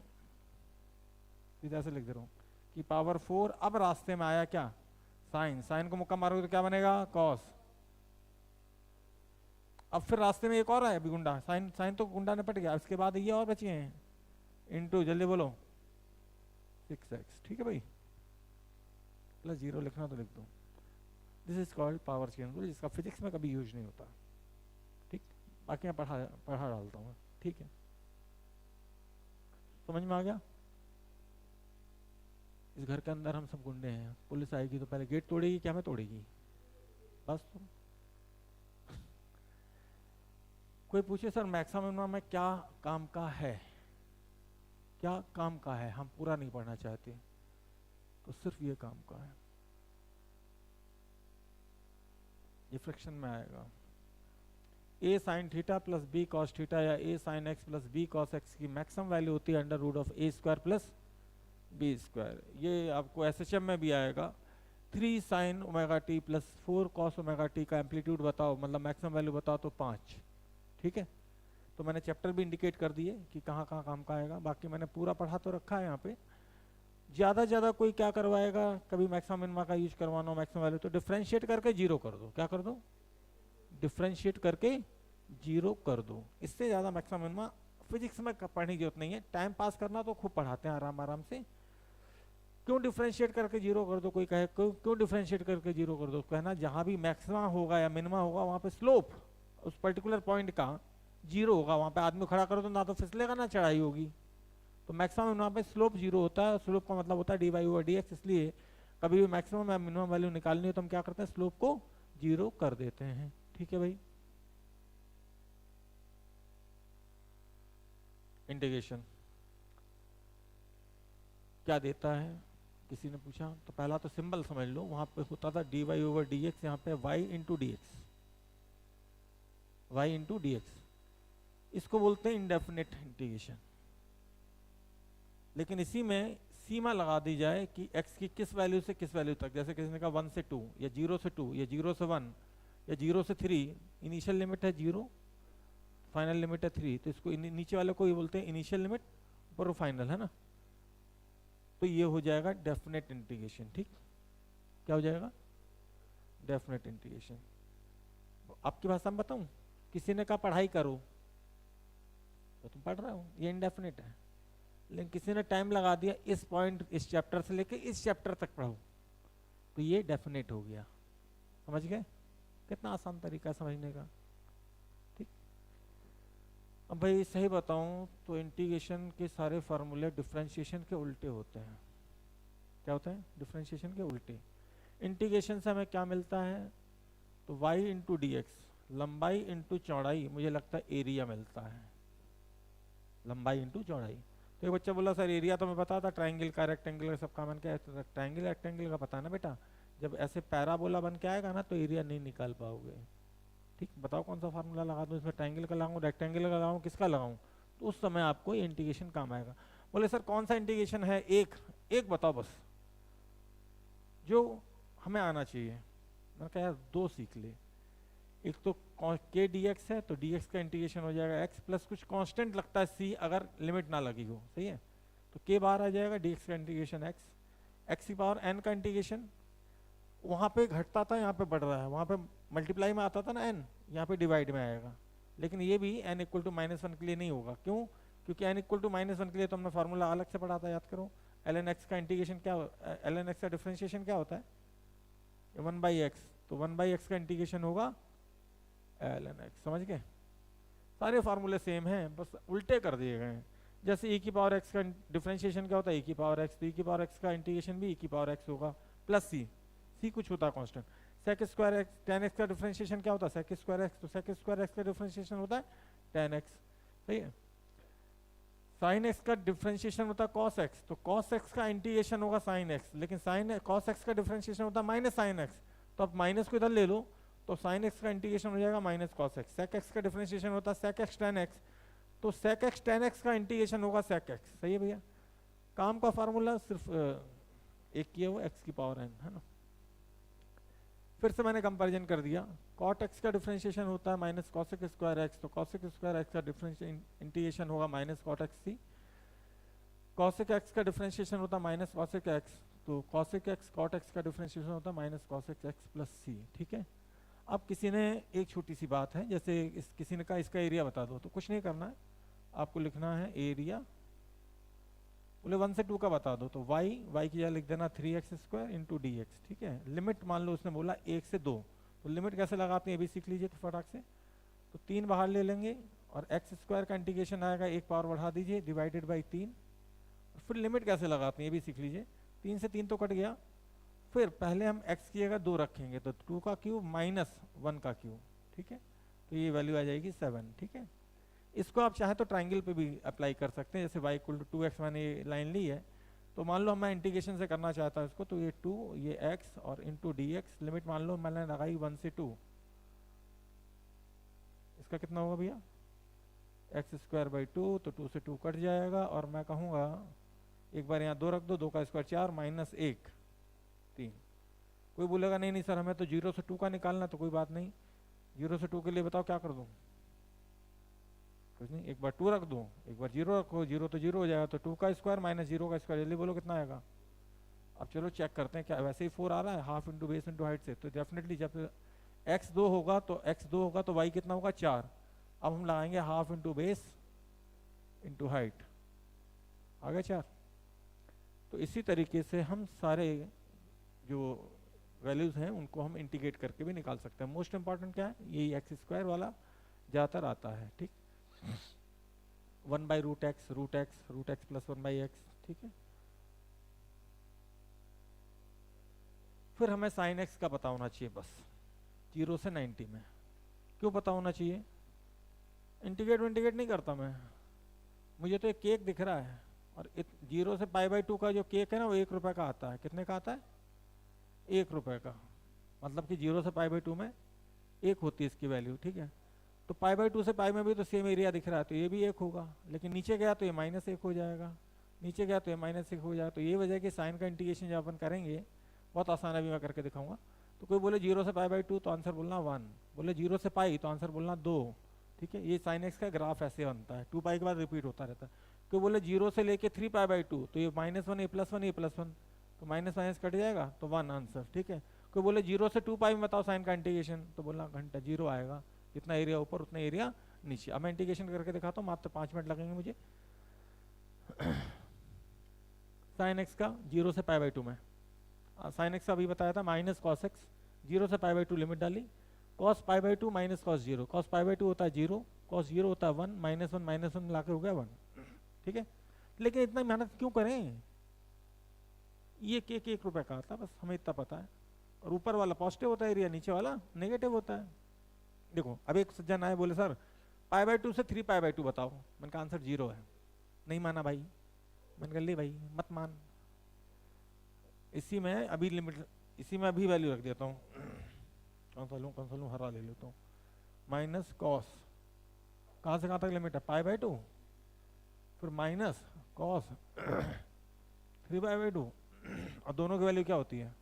Speaker 1: सीधा से लिख दे रहा हूं कि पावर 4। अब रास्ते में आया क्या, साइन, साइन को मुक्का मारोगे तो क्या बनेगा, कॉस। अब फिर रास्ते में एक और है अभी गुंडा, साइन, साइन तो गुंडा निपट गया, इसके बाद ये और बचे हैं, इनटू, जल्दी बोलो, 6x, ठीक है भाई। प्लस 0 लिखना तो लिख दो। This is called power chain rule, जिसका फिजिक्स में कभी यूज नहीं होता, ठीक। बाकी मैं पढ़ा डालता हूँ, ठीक है। समझ में आ गया? इस घर के अंदर हम सब गुंडे हैं, पुलिस आएगी तो पहले गेट तोड़ेगी क्या, हमें तोड़ेगी, बस। तो कोई पूछे सर मैक्सिमम में क्या काम का है, क्या काम का है, हम पूरा नहीं पढ़ना चाहते, तो सिर्फ ये काम का है। ये फ्रैक्शन में आएगा, a sin theta plus b cos theta या a sin x plus b cos x की मैक्सिमम वैल्यू होती है under root of a square plus b square. ये आपको SHM में भी आएगा, 3 sin omega t plus 4 cos omega t का एम्पलीट्यूड बताओ, मतलब मैक्सिमम वैल्यू बताओ, तो 5, ठीक है। तो मैंने चैप्टर भी इंडिकेट कर दिए कि कहाँ कहाँ काम का आएगा, बाकी मैंने पूरा पढ़ा तो रखा है यहाँ पे। ज़्यादा कोई क्या करवाएगा, कभी मैक्सिमम मिनिमा का यूज करवाना हो मैक्सिमम वैल्यू, तो डिफरेंशिएट करके 0 कर दो। क्या कर दो, डिफरेंशिएट करके 0 कर दो। इससे ज़्यादा मैक्सिमम मिनिमा फिजिक्स में पढ़ने की जरूरत नहीं है, टाइम पास करना तो खूब पढ़ाते हैं आराम आराम से। क्यों डिफरेंशिएट करके 0 कर दो, कोई कहे क्यों डिफरेंशिएट करके 0 कर दो, कहना जहाँ भी मैक्सिमा होगा या मिनिमा होगा वहाँ पे स्लोप उस पर्टिकुलर पॉइंट का 0 होगा, वहाँ पे आदमी खड़ा करो तो ना तो फिसलेगा ना चढ़ाई होगी। तो मैक्सिमम वहाँ पे स्लोप 0 होता है, स्लोप का मतलब होता है dy/dx, इसलिए कभी भी मैक्सिमम या मिनिमम वैल्यू निकालनी हो तो हम क्या करते हैं, स्लोप को 0 कर देते हैं। ठीक है भाई, इंटीग्रेशन क्या देता है किसी ने पूछा, तो पहला तो सिंबल समझ लो, वहां पे होता था dy ओवर dx, यहाँ पे y into d x, y into d x, इसको बोलते हैं इंडेफिनिट इंटीग्रेशन। लेकिन इसी में सीमा लगा दी जाए कि x की किस वैल्यू से किस वैल्यू तक, जैसे किसी ने कहा 1 से 2 या 0 से 2 या 0 से 1 या 0 से 3, इनिशियल लिमिट है 0, फाइनल लिमिट है 3, तो इसको नीचे वाले को ये बोलते हैं इनिशियल लिमिट, ऊपर फाइनल है ना, तो ये हो जाएगा डेफिनेट इंटीग्रेशन। ठीक, क्या हो जाएगा, डेफिनेट इंटीग्रेशन। आपकी भाषा में बताऊं, किसी ने कहा पढ़ाई करो तो तुम पढ़ रहे हो, ये इंडेफिनेट है, लेकिन किसी ने टाइम लगा दिया इस पॉइंट इस चैप्टर से लेके इस चैप्टर तक पढ़ो, तो ये डेफिनेट हो गया। समझ गए, कितना आसान तरीका समझने का। ठीक, अब भाई सही बताऊं तो इंटीग्रेशन के सारे फार्मूले डिफरेंशिएशन के उल्टे होते हैं। क्या होता है, डिफरेंशिएशन के उल्टे। इंटीग्रेशन से हमें क्या मिलता है, तो y इंटू डी एक्स, लंबाई इंटू चौड़ाई, मुझे लगता है एरिया मिलता है, लंबाई इंटू चौड़ाई। तो एक बच्चा बोला सर एरिया तो मैं पता था, ट्राइंगल का रेक्टेंगल का सब कॉमन क्या है, ट्राइंगल रेक्टेंगल का पता है ना बेटा, जब ऐसे पैराबोला बन के आएगा ना तो एरिया नहीं निकाल पाओगे। ठीक, बताओ कौन सा फार्मूला लगा दूं, इसमें ट्राइंगल का लगाऊं, रेक्टेंगल का लगाऊं, किसका लगाऊं, तो उस समय आपको ये इंटीग्रेशन काम आएगा। बोले सर कौन सा इंटीग्रेशन है, एक बताओ बस जो हमें आना चाहिए। मैंने कहा यार 2 सीख ले, एक तो के डी एक्स है, तो डी एक्स का इंटीग्रेशन हो जाएगा x प्लस कुछ कांस्टेंट लगता है c, अगर लिमिट ना लगी हो, सही है, तो k बार आ जाएगा, डी एक्स का इंटीग्रेशन x की पावर n का इंटीग्रेशन, वहाँ पे घटता था यहाँ पे बढ़ रहा है, वहाँ पे मल्टीप्लाई में आता था ना n, यहाँ पे डिवाइड में आएगा, लेकिन ये भी n इक्वल टू -1 के लिए नहीं होगा। क्यों, क्योंकि n इक्वल टू -1 के लिए तो हमने फार्मूला अलग से पढ़ा था, याद करो, ln x का इंटीग्रेशन क्या, ln x का डिफरेंशिएशन क्या होता है, 1/x, तो 1/x का इंटीग्रेशन होगा ln x। समझ गए, सारे फार्मूले सेम हैं, बस उल्टे कर दिए गए हैं। जैसे e की पावर x का डिफरेंशिएशन क्या होता है, e की पावर x, तो e की पावर x का इंटीग्रेशन भी e की पावर x होगा प्लस c कुछ होता है constant. sec square x tan x का डिफरेंशिएशन क्या होता है, sec स्क्वायर x, तो sec स्क्वायर x का डिफरेंशिएशन होता है tan x, सही है। sin x का डिफरेंशिएशन होता है cos x, तो cos x का इंटीग्रेशन होगा sin x, लेकिन cos x का डिफरेंशिएशन होता है माइनस sin x, तो आप माइनस को इधर ले लो, तो sin x का इंटीग्रेशन हो जाएगा minus cos x। sec x का डिफरेंशिएशन होता है sec x tan x, तो sec x tan x का इंटीग्रेशन होगा sec x। सही है भैया, काम का फार्मूला सिर्फ एक किया हुआ x की पावर n है ना। फिर से मैंने कंपैरिजन कर दिया, cot x का डिफरेंशिएशन होता है माइनस cosec स्क्वायर x, तो cosec स्क्वायर x का डिफरेंशिएशन इंटीग्रेशन होगा minus cot x c। cosec x का डिफरेंशिएशन होता है माइनस cosec x, तो cosec x cot x का डिफरेंशिएशन होता है minus cosec x plus c। ठीक है, अब किसी ने एक छोटी सी बात है, जैसे किसी ने कहा इसका एरिया बता दो, तो कुछ नहीं करना है, आपको लिखना है एरिया, बोले 1 से 2 का बता दो, तो y की जगह लिख देना 3x square into d x. ठीक है, लिमिट मान लो उसने बोला 1 से 2, तो लिमिट कैसे लगाते हैं ये भी सीख लीजिए तो फटाक से, तो 3 बाहर ले लेंगे और x स्क्वायर का इंटीग्रेशन आएगा, एक पावर बढ़ा दीजिए डिवाइडेड बाई 3, और फिर लिमिट कैसे लगाते हैं ये भी सीख लीजिए। 3 से 3 तो कट गया, फिर पहले हम x की जगह 2 रखेंगे, तो 2 का क्यूब माइनस 1 का क्यूब। ठीक है, तो ये वैल्यू आ जाएगी 7। ठीक है, इसको आप चाहे तो ट्राइंगल पे भी अप्लाई कर सकते हैं, जैसे y इक्वल टू 2x मैंने ये लाइन ली है, तो मान लो मैं इंटीग्रेशन से करना चाहता हूँ इसको, तो ये 2 ये x और इंटू डी एक्स, लिमिट मान लो मैंने लगाई 1 से 2, इसका कितना होगा भैया, एक्स स्क्वायर बाई 2, तो 2 से 2 कट जाएगा, और मैं कहूँगा एक बार यहाँ 2 रख दो, 2 का स्क्वायर 4 माइनस 1 3। कोई बोलेगा नहीं नहीं सर हमें तो 0 से 2 का निकालना, तो कोई बात नहीं, 0 से 2 के लिए बताओ क्या कर दूं, कुछ नहीं, एक बार 2 रख दो, एक बार 0 रखो, 0 तो 0 हो जाएगा, तो 2 का स्क्वायर माइनस 0 का स्क्वायर, जल्दी बोलो कितना आएगा। अब चलो चेक करते हैं, क्या वैसे ही 4 आ रहा है half into base into height से, तो डेफिनेटली जब x 2 होगा तो y कितना होगा 4। अब हम लगाएंगे half into base into height, आ गया 4। तो इसी तरीके से हम सारे जो वैल्यूज हैं उनको हम इंटीग्रेट करके भी निकाल सकते हैं। मोस्ट इंपॉर्टेंट क्या है, यही एक्स स्क्वायर वाला ज़्यादातर आता है। ठीक, 1/√x √x प्लस 1/x। ठीक है, फिर हमें sin x का पता होना चाहिए बस। 0 से 90 में। क्यों पता होना चाहिए? इंटीग्रेट नहीं करता मैं, मुझे तो एक केक दिख रहा है और 0 से π/2 का जो केक है ना वो 1 रुपए का आता है। कितने का आता है? 1 रुपए का। मतलब कि 0 से π/2 में 1 होती है इसकी वैल्यू, ठीक है। तो π/2 से पाई में भी तो सेम एरिया दिख रहा है, तो ये भी 1 होगा, लेकिन नीचे गया तो ये -1 हो जाएगा, नीचे गया तो ये -1 हो जाएगा। तो ये वजह कि साइन का इंटीग्रेशन जब अपन करेंगे बहुत आसान है, अभी मैं करके दिखाऊंगा। तो कोई बोले 0 से π/2 तो आंसर बोलना 1, बोले 0 से पाई तो आंसर बोलना 2, ठीक है। ये sin x का ग्राफ ऐसे बनता है, 2 पाई के बाद रिपीट होता रहता है। कोई बोले 0 से लेके 3π/2 तो ये -1 ये +1 ये +1, तो माइनस माइनस कट जाएगा तो 1 आंसर, ठीक है। कोई बोले 0 से 2 पाई में बताओ साइन का इंटीग्रेशन, तो बोलना घंटा 0 आएगा, जितना एरिया ऊपर उतना एरिया नीचे। अब मैं इंटीग्रेशन करके दिखाता हूँ, मात्र 5 मिनट लगेंगे मुझे। साइन एक्स का 0 से π/2 में, साइन एक्स का अभी बताया था माइनस कॉस एक्स, 0 से π/2 लिमिट डाली, कॉस π/2 माइनस कॉस 0, कॉस π/2 होता है 0, कॉस 0 होता है 1, -1 मिला के हो गया 1, ठीक है। लेकिन इतना मेहनत क्यों करें? ये केक 1 रुपए का आता है, बस हमें इतना पता है। और ऊपर वाला पॉजिटिव होता है एरिया, नीचे वाला नेगेटिव होता है। देखो अब एक सज्जन आए, बोले सर π/2 से 3π/2 बताओ, मैंने कहा आंसर 0 है। नहीं माना भाई, मैंने कहा ले भाई मत मान, इसी में अभी लिमिट, इसी में अभी वैल्यू रख देता हूँ। कौन सा लूँ, हरा ले लेता हूँ। माइनस कॉस, कहाँ से कहाँ तक लिमिट है? π/2, फिर माइनस कॉस 3π/2, और दोनों की वैल्यू क्या होती है?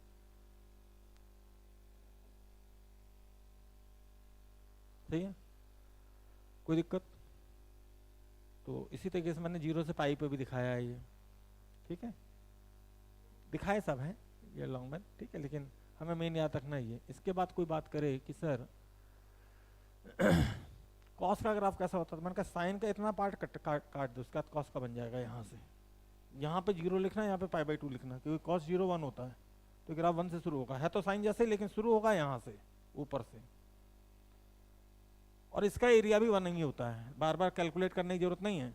Speaker 1: सही है, कोई दिक्कत? तो इसी तरीके से मैंने 0 से पाई पे भी दिखाया है ये, ठीक है। दिखाए सब हैं ये लॉन्ग में, ठीक है, लेकिन हमें मेन याद रखना ही है। इसके बाद कोई बात करे कि सर कॉस का ग्राफ कैसा होता है, तो मैंने कहा साइन का इतना पार्ट काट दो, उसका कॉस का बन जाएगा। यहाँ से यहाँ पे 0 लिखना है, यहाँ पे π/2 लिखना, क्योंकि कॉस 0 1 होता है, तो ग्राफ 1 से शुरू होगा, है तो साइन जैसे, लेकिन शुरू होगा यहाँ से ऊपर से, और इसका एरिया भी 1 ही होता है, बार बार कैलकुलेट करने की जरूरत नहीं है।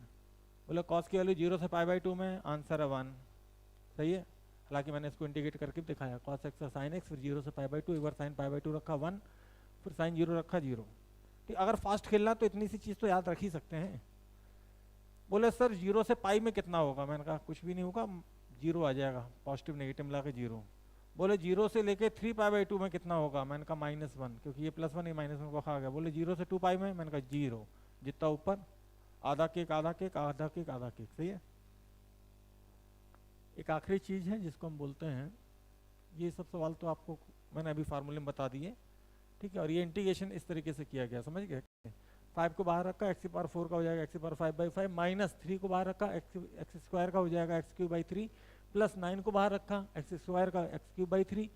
Speaker 1: बोले कॉस की वैल्यू 0 से π/2 में, आंसर है 1, सही है। हालांकि मैंने इसको इंटीग्रेट करके दिखाया, कॉस एक्स साइन एक्स, फिर 0 से π/2, एक बार साइन π/2 रखा 1, फिर साइन 0 रखा 0। ठीक, अगर फास्ट खेलना तो इतनी सी चीज़ तो याद रख ही सकते हैं। बोले सर 0 से पाई में कितना होगा, मैंने कहा कुछ भी नहीं होगा, 0 आ जाएगा, पॉजिटिव नेगेटिव मिला के 0। बोले 0 से लेके 3π/2 में कितना होगा, मैंने कहा -1, क्योंकि ये +1 ये -1 को खा गया। बोले 0 से 2 पाई में, मैंने कहा 0, जितना ऊपर आधा केक आधा केक आधा केक आधा केक, सही है। एक आखिरी चीज़ है जिसको हम बोलते हैं, ये सब सवाल तो आपको मैंने अभी फार्मूले में बता दिए, ठीक है। और ये इंटीग्रेशन इस तरीके से किया गया, समझ गए। 5 को बाहर रखा, x⁴ का हो जाएगा x⁵/5, -3 को बाहर रखा, x² का हो जाएगा x³/3, +9 को बाहर रखा, x² का x³/3,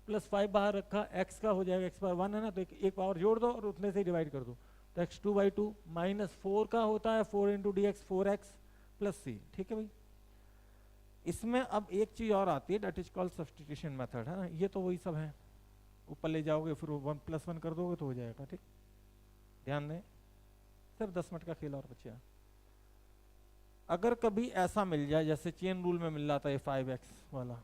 Speaker 1: +5 बाहर रखा, x का हो जाएगा x⁴ है ना, तो एक पावर जोड़ दो और उतने से डिवाइड कर दो, तो x2/2, -4 का होता है 4 × dx 4x + c, ठीक है भाई। इसमें अब एक चीज और आती है, that is called substitution method, है ना। ये तो वही सब है, ऊपर ले जाओगे फिर 1 + 1 कर दोगे तो हो जाएगा, ठीक। ध्यान दें, सिर्फ 10 मिनट का खेल और बचा। अगर कभी ऐसा मिल जाए जैसे चेन रूल में मिल रहा था ये 5x वाला,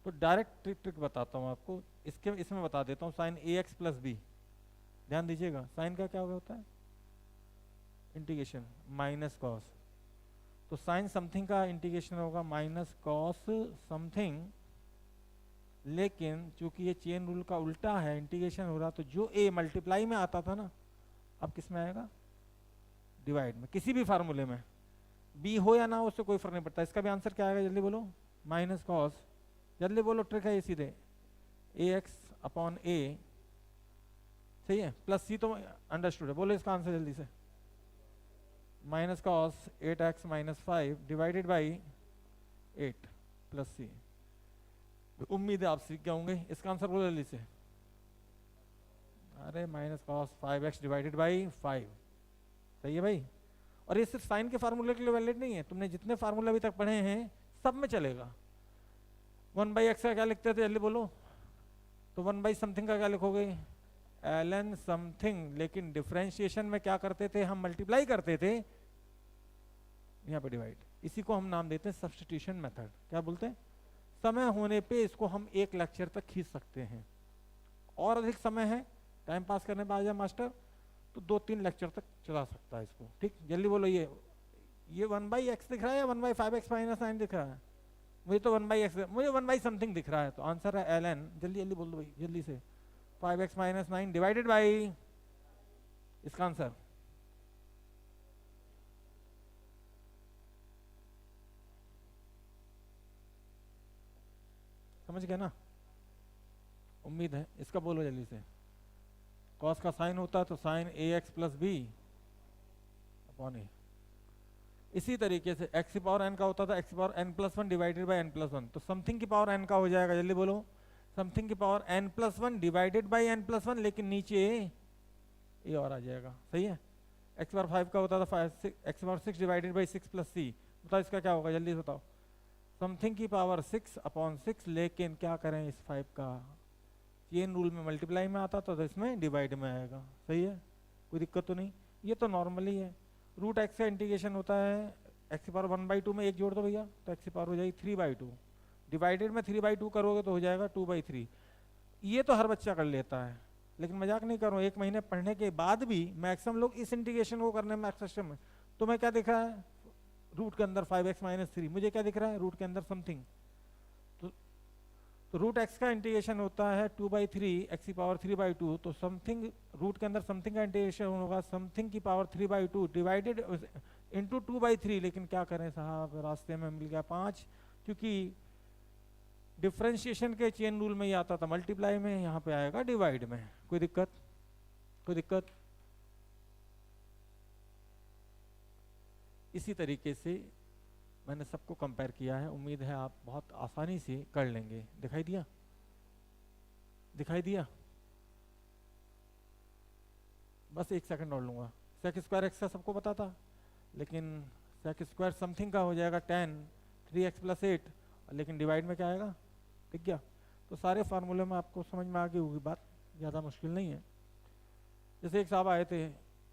Speaker 1: तो डायरेक्ट ट्रिक बताता हूँ आपको, इसमें बता देता हूँ। साइन ax + b, ध्यान दीजिएगा, साइन का क्या होता है इंटीग्रेशन, माइनस कॉस, तो साइन समथिंग का इंटीग्रेशन होगा माइनस कॉस समथिंग, लेकिन चूंकि ये चेन रूल का उल्टा है, इंटीग्रेशन हो रहा, तो जो a मल्टीप्लाई में आता था ना, अब किस में आएगा, डिवाइड में। किसी भी फार्मूले में b हो या ना हो उससे कोई फर्क नहीं पड़ता। इसका भी आंसर क्या आएगा, जल्दी बोलो, माइनस कॉस, जल्दी बोलो, ट्रिक है ये सीधे, ax/a, सही है, प्लस c तो अंडरस्टूड है, बोलो इसका आंसर जल्दी से, minus cos 8x - 5 divided by 8 + c। उम्मीद है आप सीख गए होंगे, इसका आंसर बोलो जल्दी से। अरे minus cos 5x divided by 5, सही है भाई। और ये सिर्फ साइन के फार्मूले के लिए वैलिड नहीं है, तुमने जितने फार्मूले अभी तक पढ़े हैं सब में चलेगा। 1/x का क्या लिखते थे, जल्दी बोलो, तो 1 समथिंग का क्या लिखोगे, ln समथिंग, लेकिन डिफरेंशिएशन में क्या करते थे हम, मल्टीप्लाई करते थे, यहाँ पे डिवाइड। इसी को हम नाम देते हैं सब्स्टिट्यूशन मेथड। क्या बोलते हैं, समय होने पे इसको हम एक लेक्चर तक खींच सकते हैं, और अधिक समय है टाइम पास करने पर आ जाए मास्टर तो 2-3 लेक्चर तक चला सकता है इसको। ठीक, जल्दी बोलो। ये 1/x दिख रहा है या 1/5x माइनस 9 दिख रहा है? मुझे तो 1/x, मुझे 1 समथिंग दिख रहा है, तो आंसर है ln। जल्दी जल्दी बोल दो भाई जल्दी से। 5x माइनस 9 डिवाइडेड बाई, इसका आंसर समझ गए ना? उम्मीद है। इसका बोलो जल्दी से। कॉस का साइन होता है तो sine ax plus B upon A. इसी तरीके से x की पावर n का होता था x की power n plus 1 divided by n plus 1, तो समथिंग की पावर n का हो जाएगा, जल्दी बोलो। समथिंग की power n plus 1 divided by n plus 1, लेकिन नीचे ए और आ जाएगा। सही है। x पावर 5 का होता था x power 6 divided by 6 plus c। बताओ इसका क्या होगा, जल्दी बताओ। समथिंग की पावर 6 अपॉन 6, लेकिन क्या करें इस 5 का, चेन रूल में मल्टीप्लाई में आता तो इसमें डिवाइड में आएगा। सही है, कोई दिक्कत तो नहीं, ये तो नॉर्मली है। रूट एक्स का इंटीग्रेशन होता है एक्स की पावर 1/2 में एक जोड़ दो भैया, तो एक्स की पावर हो जाएगी 3/2, डिवाइडेड में 3/2 करोगे तो हो जाएगा 2/3। ये तो हर बच्चा कर लेता है, लेकिन मजाक नहीं कर रहा हूँ, 1 महीने पढ़ने के बाद भी मैक्सिमम लोग इस इंटीग्रेशन को करने में सिस्टम में। तो मैं क्या दिख रहा है रूट के अंदर 5x माइनस 3, मुझे क्या दिख रहा है रूट के अंदर समथिंग। तो रूट एक्स का इंटीग्रेशन होता है 2/3 एक्स की पावर 3/2, तो समथिंग रूट के अंदर समथिंग का इंटीग्रेशन होगा समथिंग की पावर 3/2 डिवाइडेड इंटू 2/3। लेकिन क्या करें साहब, रास्ते में मिल गया 5, क्योंकि डिफरेंशिएशन के चेन रूल में ये आता था मल्टीप्लाई में, यहाँ पे आएगा डिवाइड में। कोई दिक्कत? कोई दिक्कत? इसी तरीके से मैंने सबको कंपेयर किया है, उम्मीद है आप बहुत आसानी से कर लेंगे। दिखाई दिया? दिखाई दिया? बस 1 सेकंड और लूंगा। सेक स्क्वायर एक्स का सबको पता था, लेकिन सेक स्क्वायर समथिंग का हो जाएगा 10 3x प्लस 8, लेकिन डिवाइड में क्या आएगा, ठीक गया? तो सारे फार्मूले में आपको समझ में आ गई होगी बात, ज़्यादा मुश्किल नहीं है। जैसे एक साहब आए थे,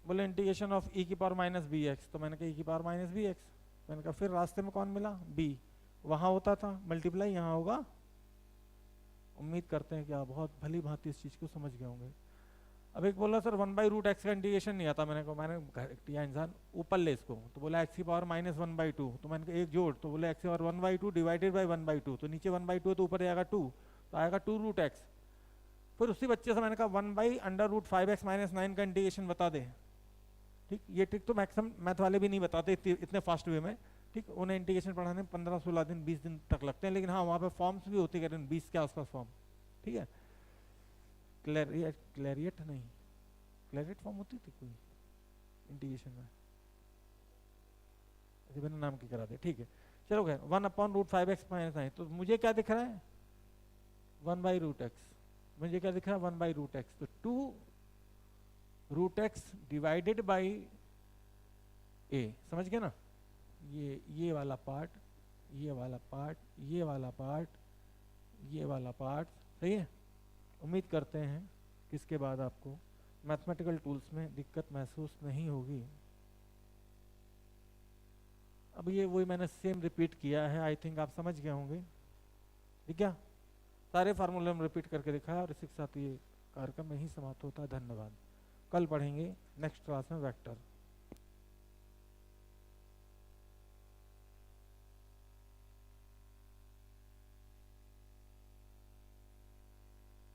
Speaker 1: बोले इंटीग्रेशन ऑफ e की पावर माइनस बी एक्स, तो मैंने कहा e की पावर माइनस बी एक्स, मैंने कहा फिर रास्ते में कौन मिला, b, वहाँ होता था मल्टीप्लाई, यहाँ होगा। उम्मीद करते हैं कि आप बहुत भली भांति इस चीज़ को समझ गए होंगे। अब एक बोला सर 1/√x का इंटीग्रेशन नहीं आता, मैंने किया इंसान ऊपर ले इसको, तो बोला x की पावर माइनस 1/2, तो मैंने कहा एक जोड़, तो बोला x की पावर 1/2 डिवाइडेड बाई 1/2, तो नीचे 1/2 है तो ऊपर आएगा 2, तो आएगा 2√x। फिर उसी बच्चे से मैंने कहा 1/√5x माइनस 9 का इंटीग्रेशन बता दे। ठीक, ये ट्रिक तो मैक्सिमम मैथ वाले भी नहीं बताते इतने फास्ट वे में। ठीक, उन्हें इंटीग्रेशन पढ़ाने में 15-16 दिन 20 दिन तक लगते हैं, लेकिन हाँ वहाँ पे फॉर्म्स भी होते हैं 20 के आसपास फॉर्म। ठीक है, क्लैरियट नहीं, क्लैरियट फॉर्म होती थी कोई इंटीग्रेशन में, बिना नाम की करा दे। ठीक है, चलो खैर 1/√5x माइनस 9, तो मुझे क्या दिख रहा है 1/√x, मुझे क्या दिख रहा है 1/√x, तो 2√x डिवाइडेड बाई a। समझ गए ना? ये वाला पार्ट, ये वाला पार्ट, ये वाला पार्ट, ये वाला पार्ट। सही है, उम्मीद करते हैं कि इसके बाद आपको मैथमेटिकल टूल्स में दिक्कत महसूस नहीं होगी। अब ये वही मैंने सेम रिपीट किया है, आई थिंक आप समझ गए होंगे। ठीक है, सारे फार्मूले हम रिपीट करके दिखाया, और इसी के साथ ये कार्यक्रम में ही समाप्त होता है। धन्यवाद। कल पढ़ेंगे नेक्स्ट क्लास में वेक्टर।